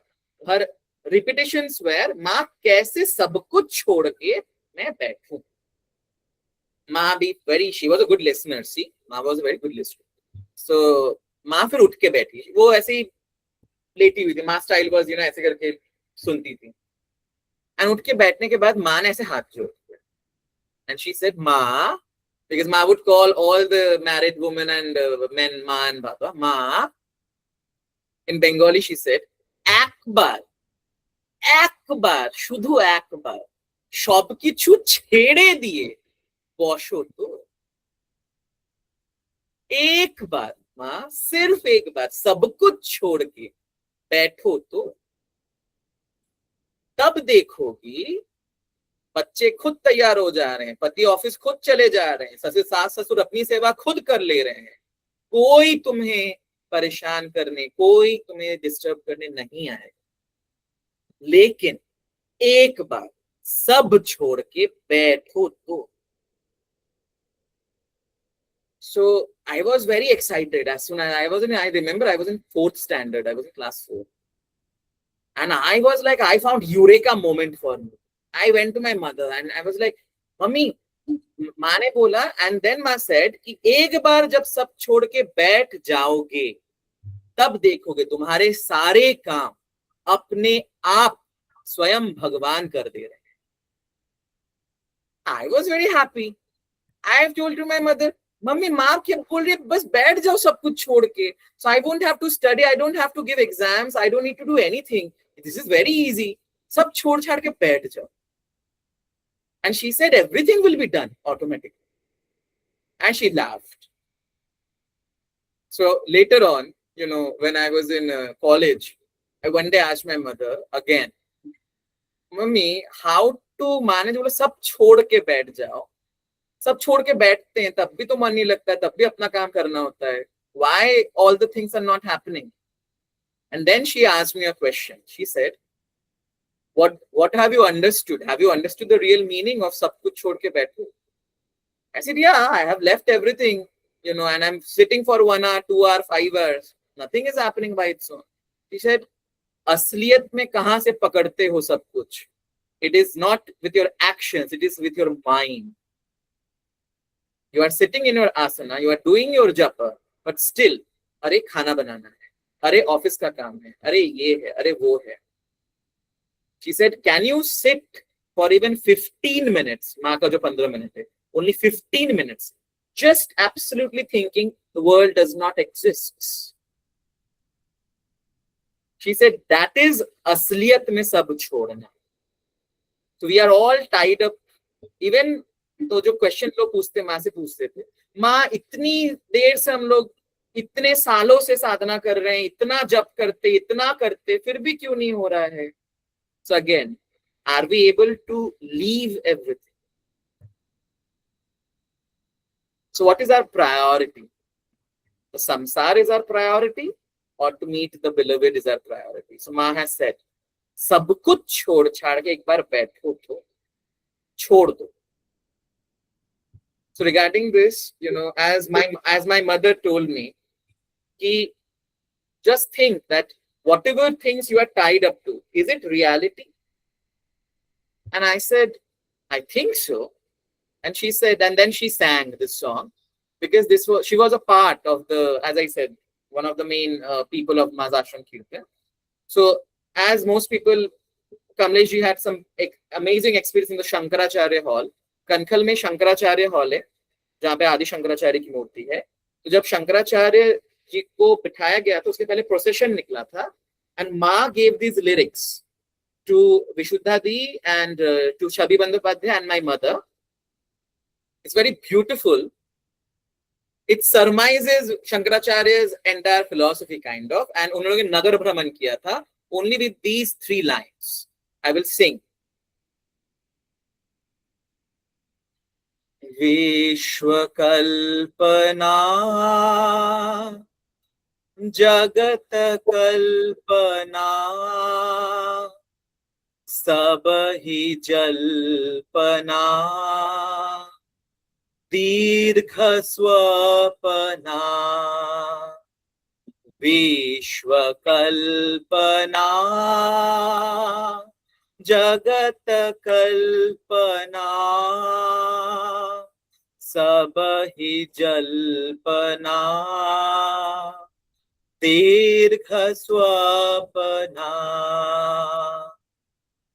her repetitions were, माँ कैसे सब कुछ छोड़ के मैं बैठूं? माँ भी she was a good listener. See, माँ was a very good listener. So माँ फिर उठ के बैठी. वो ऐसे ही लेटी हुई थी. माँ स्टाइल was ऐसे करके सुनती थी. And उठ के बैठने के बाद माँ ने ऐसे हाथ जोड़ दिया. And she said, माँ, because माँ would call all the married women and men माँ and बाबा. माँ, in Bengali she said, একবার শুধু একবার সবকিছু ছেড়ে দিয়ে বসো তো. एक बार माँ, सिर्फ एक बार सब कुछ छोड़ के बैठो तो. तब देखोगी बच्चे खुद तैयार हो जा रहे हैं, पति ऑफिस खुद चले जा रहे हैं, सास ससुर अपनी सेवा खुद कर ले रहे हैं. कोई तुम्हें परेशान करने, कोई तुम्हें डिस्टर्ब करने नहीं आएगा. लेकिन एक बार सब छोड़ के बैठो तो. So I was very excited as soon as I remember I was in 4th standard. I was in class 4. And I was like, I found eureka moment for me. I went to my mother and I was like, Mummy, माँ ने बोला, and then माँ said कि एक बार जब सब छोड़ के बैठ जाओगे, तब देखोगे तुम्हारे सारे काम अपने आप स्वयं भगवान कर दे रहे हैं. I was very happy. I have told to my mother, mummy माँ क्या बोल रही है, बस बैठ जाओ सब कुछ छोड़ के. So I won't have to study, I don't have to give exams, I don't need to do anything. This is very easy. सब छोड़ छाड़ के बैठ जाओ. And she said everything will be done automatically. And she laughed. So later on, when I was in college, I one day asked my mother again, mummy how to manage, बोला सब छोड़ के बैठ जाओ. सब छोड़ के बैठते हैं तब भी तो मन नहीं लगता है, तब भी अपना काम करना होता है. Why all the things are not happening? And then she asked me a question. She said, what have you understood? Have you understood the real meaning of सब कुछ छोड़ के बैठो? I said, yeah, I have left everything, and I'm sitting for 1 hour, 2 hours, 5 hours. Nothing is happening by its own. She said, असलियत में कहाँ से पकड़ते हो सब कुछ? It is not with your actions, it is with your mind. You are sitting in your asana, you are doing your japa, but still, अरे खाना बनाना है, अरे ऑफिस का काम है, अरे ये है, अरे वो है. She said, can you sit for even 15 minutes? माँ का जो 15 मिनट है, only 15 minutes, just absolutely thinking the world does not exist. She said, that is असलियत में सब छोड़ना. So we are all tied up. Even तो जो क्वेश्चन लोग पूछते, माँ से पूछते थे, माँ इतनी देर से हम लोग इतने सालों से साधना कर रहे हैं, इतना जप करते, इतना करते, फिर भी क्यों नहीं हो रहा है? So again, are we able to leave everything? So what is our priority? The samsara is our priority, or to meet the beloved is our priority? So माँ has said, सब कुछ छोड़ छाड़ के एक बार बैठो तो छोड़ दो. So regarding this, as my mother told me, कि just think that whatever things you are tied up to, is it reality? And I said, I think so. And she said, and then she sang this song, because she was a part of the, as I said, one of the main people of Mazashram Kirtan. So as most people, Kamlesh ji had some amazing experience in the Shankaracharya Hall. Kankhal में Shankaracharya hall है जहाँ पे आदि शंकराचार्य की मूर्ति है. तो जब शंकराचार्य जी को बिठाया गया तो उसके पहले प्रोसेशन निकला था, एंड माँ gave these lyrics to Vishuddha Di and to Shabi Bandyopadhyay and my mother. It's very beautiful. It surmises Shankaracharya's entire philosophy kind of, and उन्होंने नगर भ्रमण किया था only with these 3 lines. I will sing. विश्वकल्पना जगत कल्पना सब ही जल्पना दीर्घ स्वपना विश्वकल्पना जगत कल्पना सब ही जल्पना दीर्घ स्वपना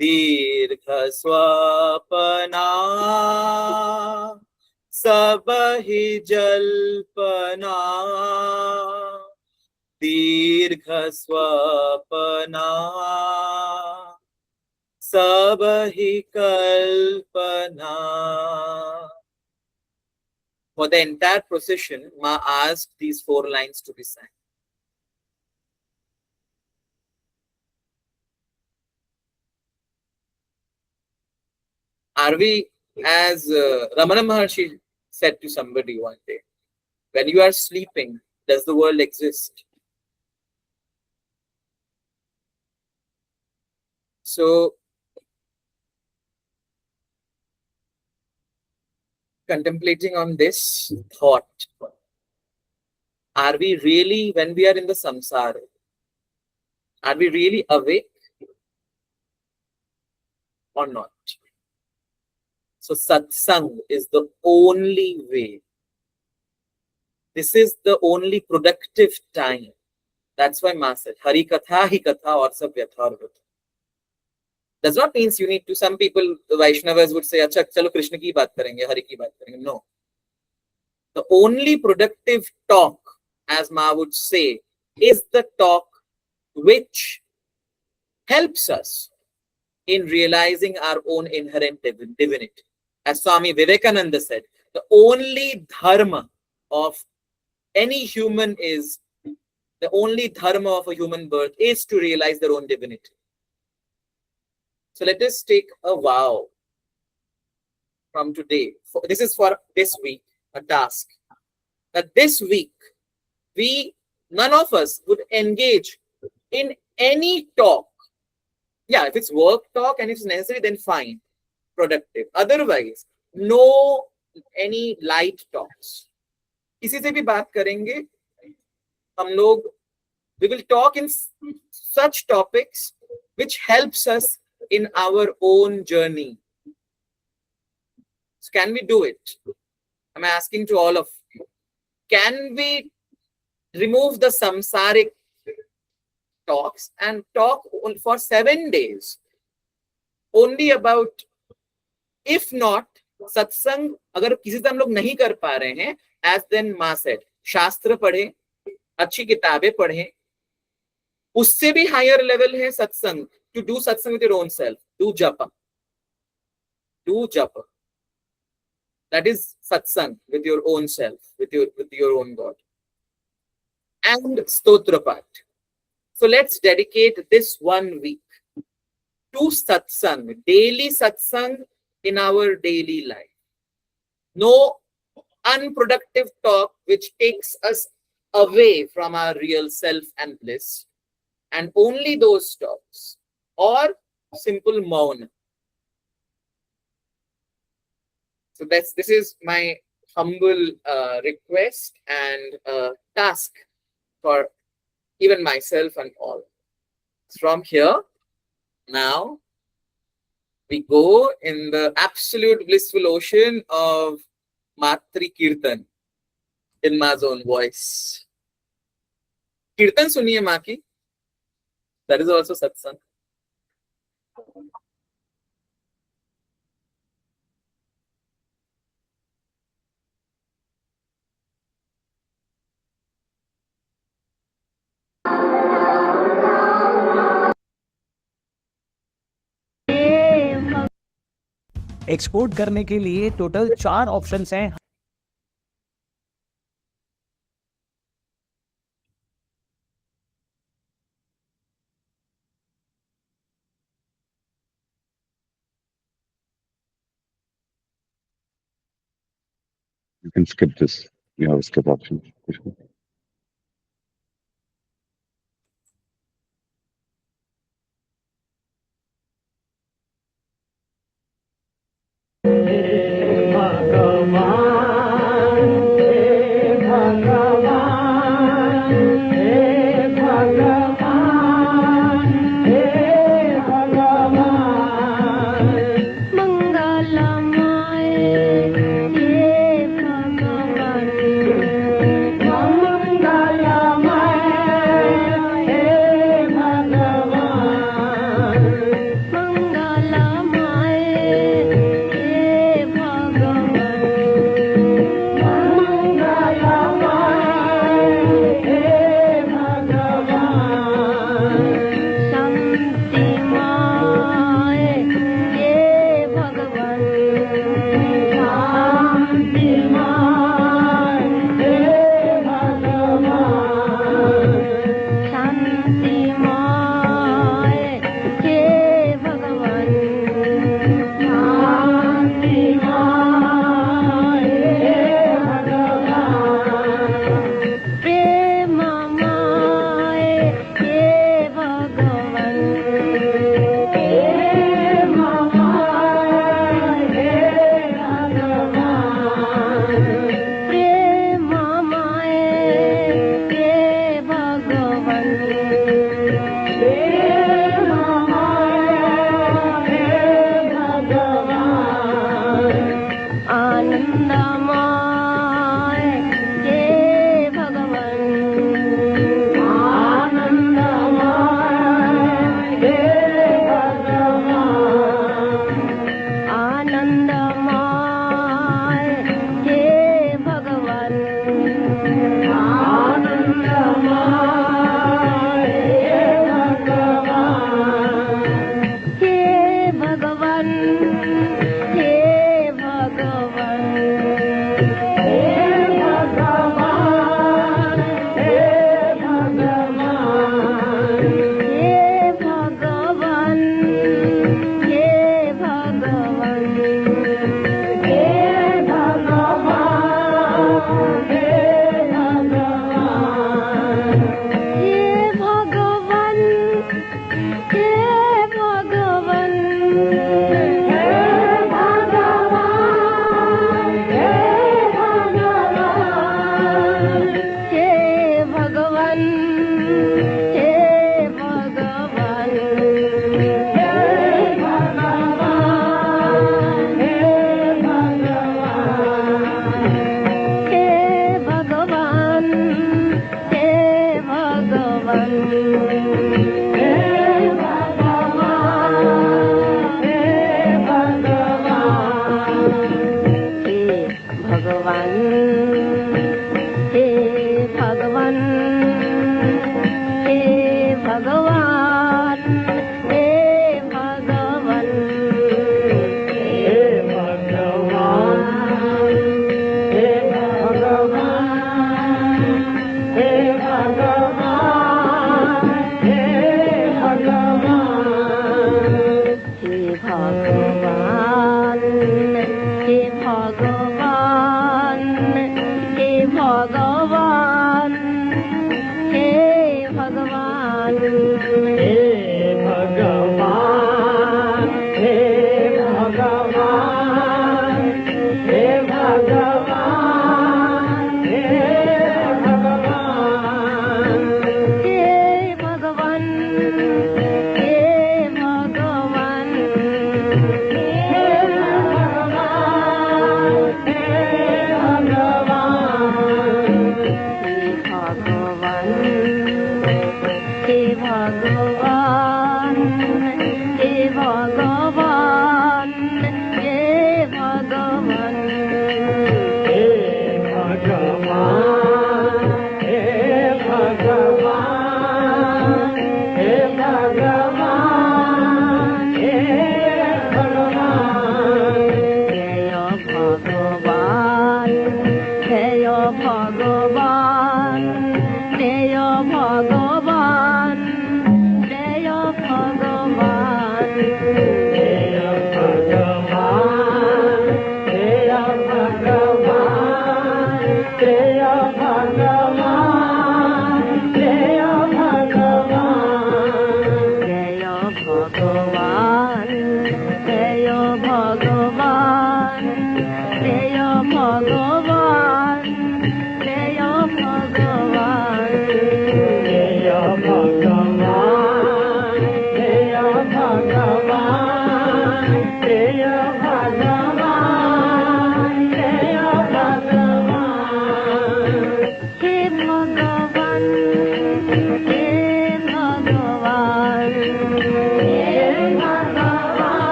दीर्घ स्वपना सब ही जल्पना दीर्घ स्वपना सब ही कल्पना. For the entire procession, Ma asked these 4 lines to be sang. Are we, as Ramana Maharshi said to somebody one day, when you are sleeping, does the world exist? So, contemplating on this thought, are we really, when we are in the samsara, are we really awake or not? So satsang is the only way. This is the only productive time That's why Ma said, Hari Katha hi Katha aur sab yatharvat. Does not mean you need to, some people, the Vaishnavas would say, Acha, chalo Krishna ki baat karenge, Hari ki baat karenge. No. The only productive talk, as Ma would say, is the talk which helps us in realizing our own inherent divinity. As Swami Vivekananda said, the only dharma of any human is, the only dharma of a human birth is to realize their own divinity. So let us take a vow from today. This is for this week, a task. That this week, none of us would engage in any talk. Yeah, if it's work talk and if it's necessary, then fine, productive. Otherwise, no any light talks. किसी से भी बात करेंगे हम लोग, we will talk in such topics which helps us in our own journey. So can we do it? I'm asking to all of you. Can we remove the samsaric talks and talk for 7 days only about, if not सत्संग, अगर किसी से हम लोग नहीं कर पा रहे हैं, as then Ma said, शास्त्र पढ़े, अच्छी किताबें पढ़े, उससे भी हायर लेवल है सत्संग. To do satsang with your own self, do japa, that is satsang with your own self, with your own God. And stotra path. So let's dedicate this 1 week to satsang, daily satsang in our daily life. No unproductive talk which takes us away from our real self and bliss, and only those talks, or simple mauna. So this is my humble request and task for even myself and all. From here, now we go in the absolute blissful ocean of Matri Kirtan in Ma's own voice. Kirtan suniye Ma ki. That is also satsang. Export करने के लिए total 4 options हैं. You can skip this. You have a skip option. मंगलमय हे भगवान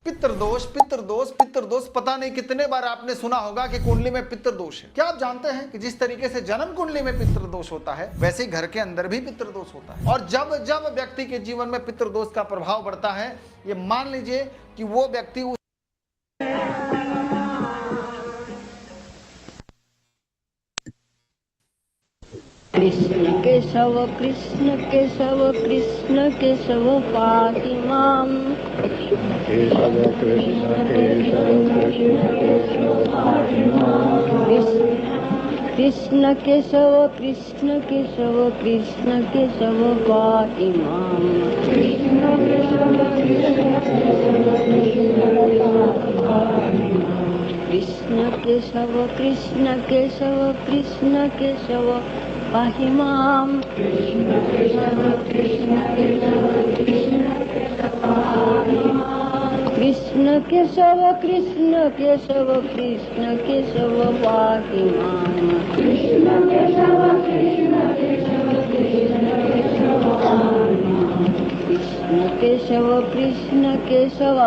पितृदोष पितृदोष पितृदोष, पता नहीं कितने बार आपने सुना होगा कि कुंडली में पितृदोष है। क्या आप जानते हैं कि जिस तरीके से जन्म कुंडली में पितृदोष होता है, वैसे ही घर के अंदर भी पितृदोष होता है। और जब जब व्यक्ति के जीवन में पितृदोष का प्रभाव बढ़ता है, ये मान लीजिए कि वो व्यक्ति कृष्ण केशव कृष्ण केशव कृष्ण केशव पाहि माम। केशव कृष्ण केशव कृष्ण केशव पाहि माम। कृष्ण केशव कृष्ण केशव कृष्ण केशव पाहि माम। कृष्ण केशव कृष्ण केशव कृष्ण केशव पाहि माम। कृष्ण केशव कृष्ण केशव कृष्ण केशव पाहि माम। कृष्ण केशव कृष्ण केशव कृष्ण केशव पाहि माम। कृष्ण केशव कृष्ण केशव कृष्ण केशव पाहि माम। कृष्ण केशव कृष्ण केशव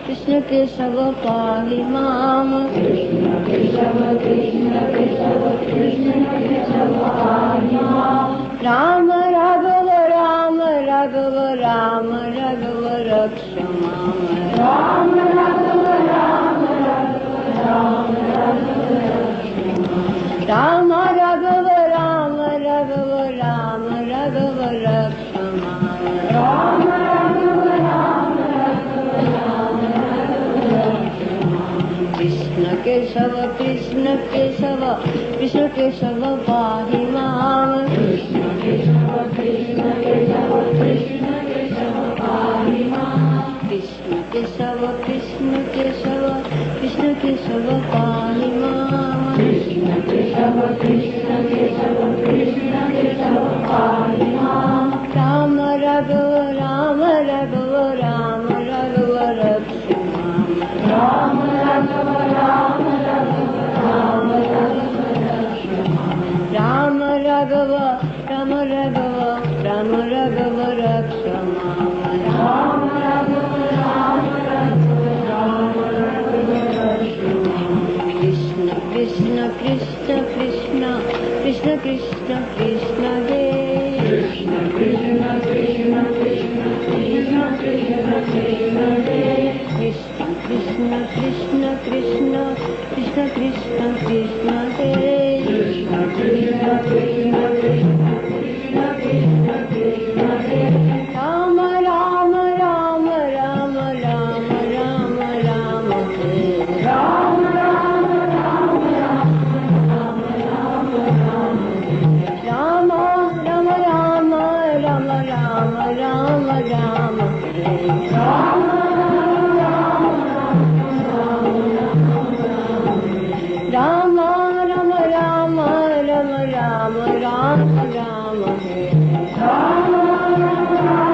कृष्ण केशव पाहि माम। कृष्ण केशव कृष्ण केशव कृष्ण केशव पाहि माम। राम राघव राम राघव राम राघव रक्ष माम। राम राघव राम राघव राम राघव रक्ष माम। राम राघव राम राघव राम राघव रक्ष माम। राम राघव राम राघव राम कृष्ण केशव कृष्ण केशव कृष्ण केशव पाहि माम। कृष्ण केशव कृष्ण केशव कृष्ण केशव पाहि माम। कृष्ण केशव कृष्ण केशव कृष्ण केशव पाहि माम। कृष्ण केशव कृष्ण केशव कृष्ण केशव पाहि माम। राम राघव राम राघव राम राघव रक्ष माम। राम राघव राम राघव राम राघव रक्ष माम। राम राघव राम राघव राम राघव रक्ष माम। राम राघव राम राघव राम राघव रक्ष माम। कृष्ण कृष्ण कृष्ण कृष्ण कृष्ण कृष्ण कृष्ण हे। कृष्ण कृष्ण कृष्ण कृष्ण कृष्ण कृष्ण कृष्ण हे। कृष्ण कृष्ण कृष्ण कृष्ण कृष्ण कृष्ण कृष्ण हे। कृष्ण कृष्ण कृष्ण कृष्ण कृष्ण कृष्ण कृष्ण हे। राम राम राम राम राम राम राम हे। राम राम राम राम राम राम राम हे। राम राम राम राम राम राम राम हे। राम राम राम राम राम राम राम राम हे। राम राम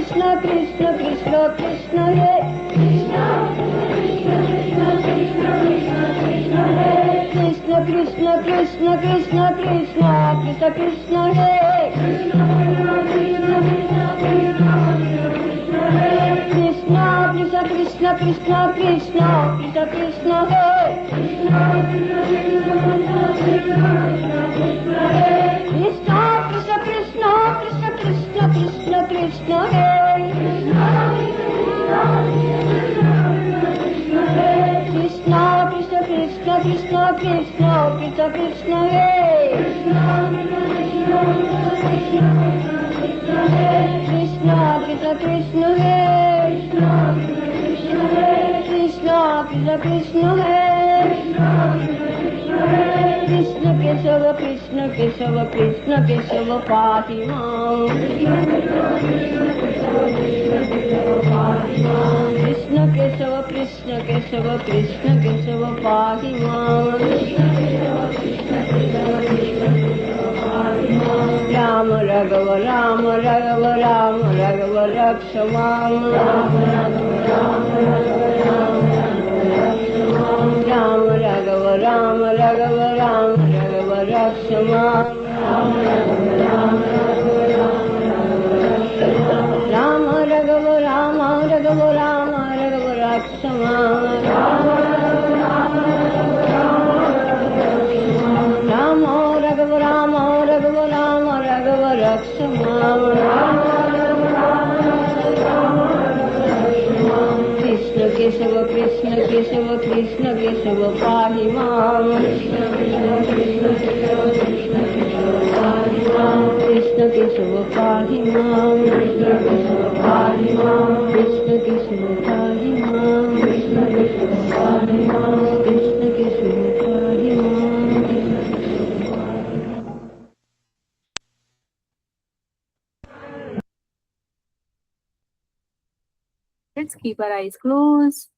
कृष्ण कृष्ण कृष्ण कृष्ण हे कृष्ण कृष्ण कृष्ण कृष्ण कृष्ण कृष्ण कृष्ण हे कृष्ण कृष्ण कृष्ण कृष्ण कृष्ण कृष्ण कृष्ण हे कृष्ण कृष्ण कृष्ण कृष्ण कृष्ण कृष्ण कृष्ण हे कृष्ण कृष्ण कृष्ण कृष्ण कृष्ण कृष्ण कृष्ण हे कृष्ण कृष्ण कृष्ण हे कृष्ण कृष्ण कृष्ण हे कृष्ण केशव कृष्ण केशव कृष्ण केशव पाहि मां कृष्ण केशव कृष्ण केशव कृष्ण केशव पाहि मां राम राघव राम राघव राम राघव रक्ष मां राम राघव राम राघव राम राघव रक्ष मां राम राघव राम राघव राम राघव रक्ष मां राम राघव राम राघव राम राघव रक्ष मां कृष्ण केशव कृष्ण केशव कृष्ण केशव पाहि मां कृष्ण केशव पाहि मां कृष्ण केशव पाहि मां कृष्ण केशव पाहि मां कृष्ण केशव पाहि मां कृष्ण केशव पाहि मां। Let's keep our eyes closed.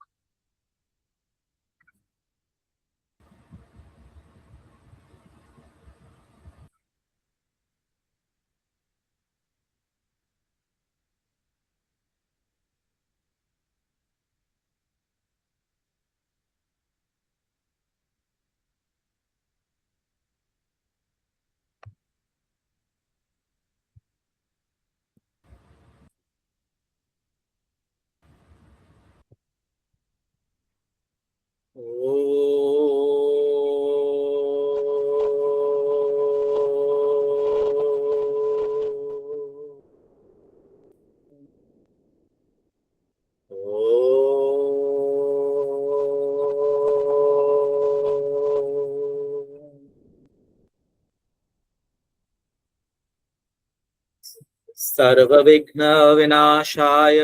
सर्वविघ्न विनाशाय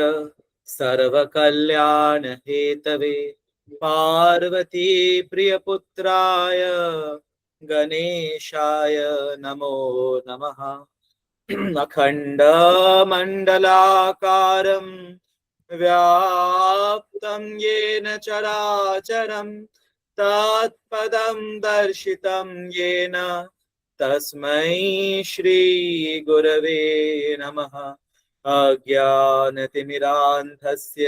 सर्वकल्याण हेतवे पार्वती प्रियपुत्राय गणेशाय नमो नमः। अखण्डमण्डलाकारं व्याप्तं येन चराचरं तत्पदं दर्शितं येन तस्मै श्री गुरवे नमः। अज्ञानतिमिरान्धस्य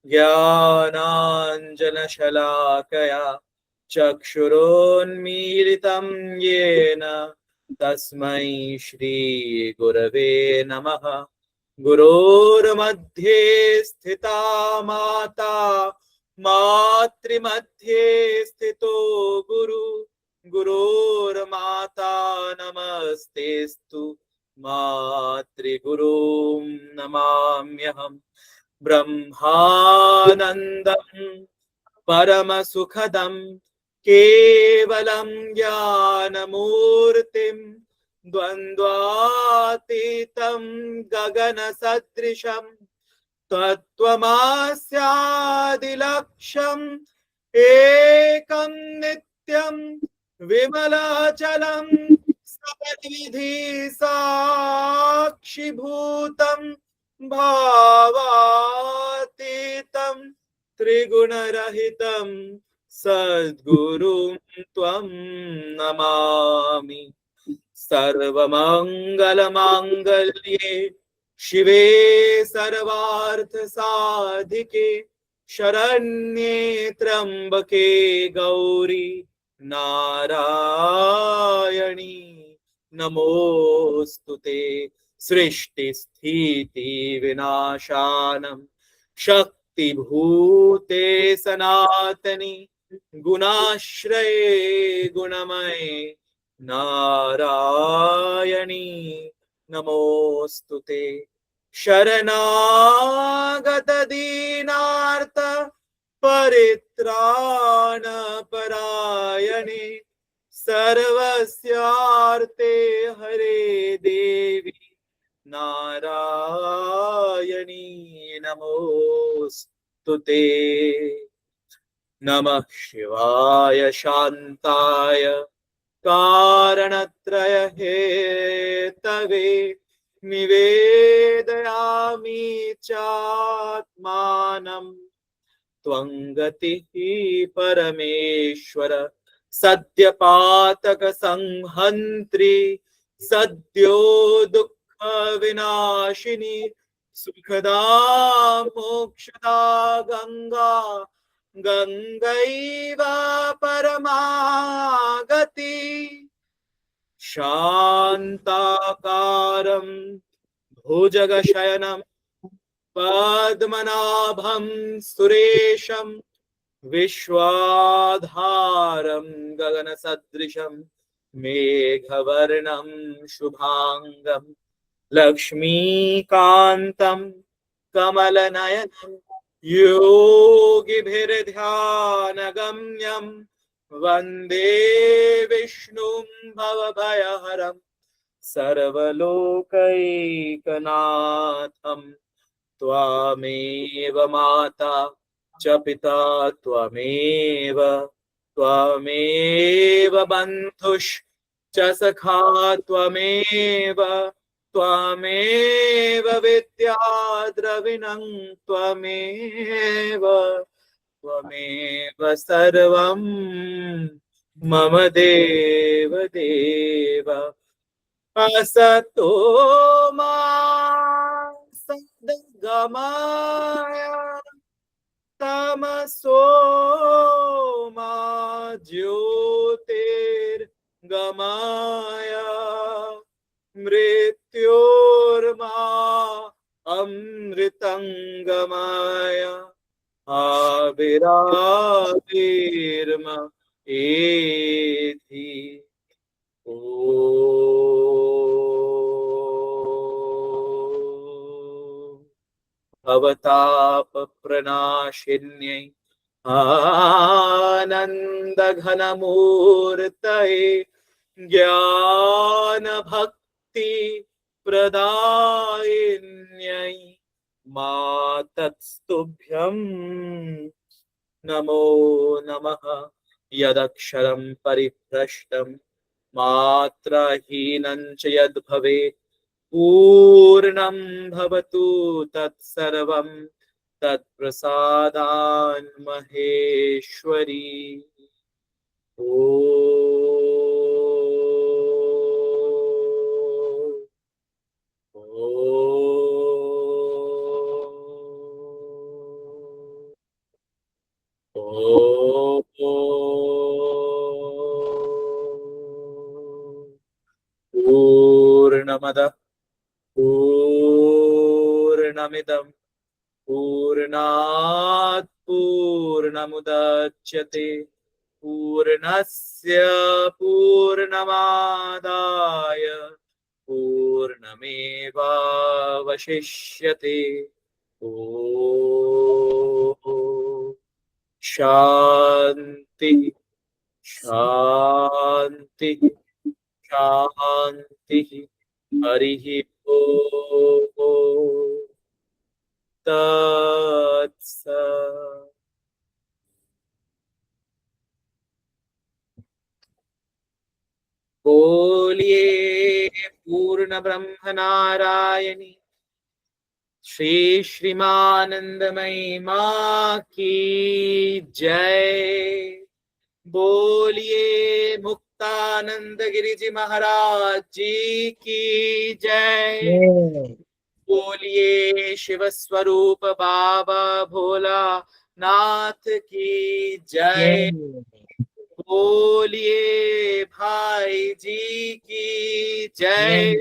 ज्ञानाञ्जनशलाकया चक्षुरोन्मीलितं येन तस्मै श्री गुरवे नमः। गुरोर्मध्ये स्थिता माता मातृमध्ये स्थितो गुरु गुरोर्माता नमस्तेस्तु मातृगुरुं नमाम्यहम्। ब्रह्मानन्दं परमसुखदं केवलं ज्ञानमूर्तिं द्वन्द्वातीतं गगनसदृशं तत्त्वमस्यादिलक्ष्यम् एकं नित्यं विमलाचलं सद्विधि साक्षिभूतं भावातीतं त्रिगुणरहितं सद्गुरुं त्वं नमामि। सर्वमङ्गलमाङ्गल्ये शिवे सर्वार्थ साधिके शरण्ये त्र्यंबके गौरी नारायणी नमोस्तुते। सृष्टि स्थिति विनाशानम शक्तिभूते सनातनी गुणाश्रये गुणमये नारायणी नमोस्तुते। शरणागत दीनार्थ परित्राण परायणे सर्वस्यार्थे हरे देवी नारायणी नमोस्तुते। नमः शिवाय शान्ताय कारणत्रय हेतवे निवेदयामि चात्मानम् त्वं गतिः परमेश्वर सद्यपातक संहन्त्री सद्यो दुःख विनाशिनी सुखदा मोक्षदा गंगा गंगैव परमागति। शान्ताकारं भुजगशयनं पद्मनाभं सुरेशं विश्वाधारं गगनसदृशं मेघवर्णं शुभांगं लक्ष्मीकान्तं कमलनयनं योगिभिर्ध्यानगम्यं वन्दे विष्णुं भवभयहरं सर्वलोकैकनाथं। त्वामेव माता च पिता त्वमेव बन्धुश्च सखा त्वमेव विद्या द्रविणं त्वमेव सर्वं मम देव देव। असतो मा सद्गमय तमसो मा ज्योतिर्गमय मृत्योर्मा अमृतंगमय आविराविर्म एधि। भवताप प्रणाशिन्यै आनंद घनमूर्तये ज्ञान भक्ति प्रदायिन्यै मातस्तुभ्यं नमो नमः। यदक्षरं परिभ्रष्टं मात्राहीनं च यद्भवेत् पूर्णं भवतु तत्सर्वं तत्प्रसादान् महेश्वरी। पूर्णमदः पूर्णमिदं पूर्णात् पूर्णमुदच्यते पूर्णस्य पूर्णमादाय पूर्णमेवावशिष्यते। ॐ शान्ति शान्ति शान्ति। हरिः ओम् तत्सत्। बोलिए पूर्ण ब्रह्म नारायणी श्री श्रीमानंदमयी माँ की जय। बोलिए मुक्तानंद गिरि जी महाराज जी की जय। बोलिए शिव स्वरूप बाबा भोला नाथ की जय। बोलिए भाई जी की जय।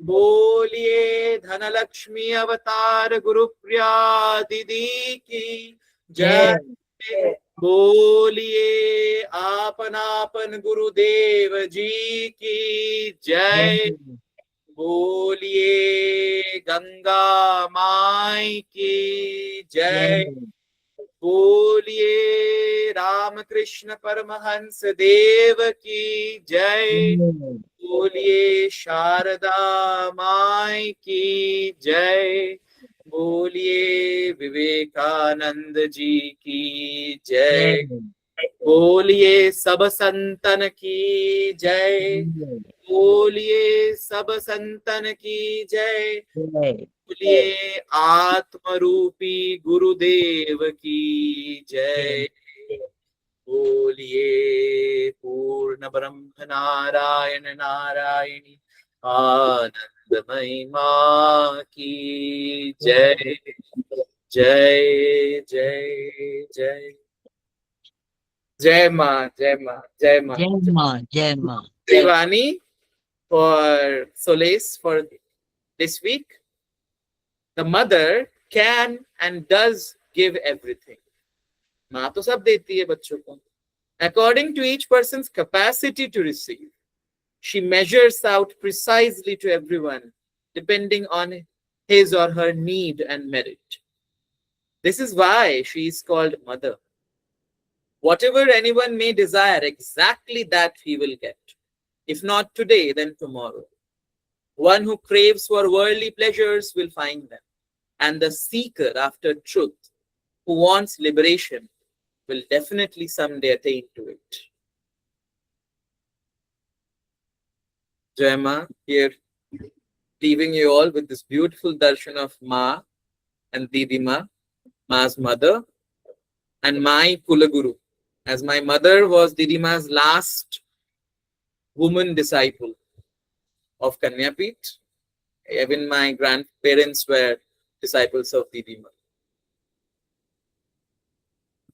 बोलिए धनलक्ष्मी अवतार गुरुप्रिया दीदी की जय। बोलिए आपन गुरुदेव जी की जय। बोलिए गंगा माई की जय। बोलिए रामकृष्ण परमहंस देव की जय। बोलिए शारदा माई की जय। बोलिए विवेकानंद जी की जय। बोलिए सब संतन की जय। बोलिए सब संतन की जय। बोलिए आत्मरूपी गुरुदेव की जय। बोलिए पूर्ण ब्रह्म नारायण नारायणी आनंदमयी माँ की जय। जय जय जय जय माँ जय माँ जय माँ। जय माँ Trivani for solace for this week. The mother can and does give everything. माँ तो सब देती है बच्चों को. According to each person's capacity to receive, she measures out precisely to everyone, depending on his or her need and merit. This is why she is called mother. Whatever anyone may desire, exactly that he will get. If not today, then tomorrow. One who craves for worldly pleasures will find them, and the seeker after truth, who wants liberation, will definitely someday attain to it. Jai Ma, here leaving you all with this beautiful darshan of Ma and Didi Ma, Ma's mother, and my Kulaguru, as my mother was Didi Ma's last woman disciple of Kanyapit. Even my grandparents were disciples of Didi Ma.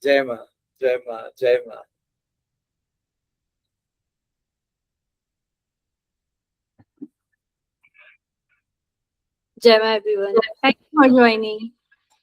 Jai Ma, Jai Ma, Jai Ma. Jai Ma everyone. Thank you for joining.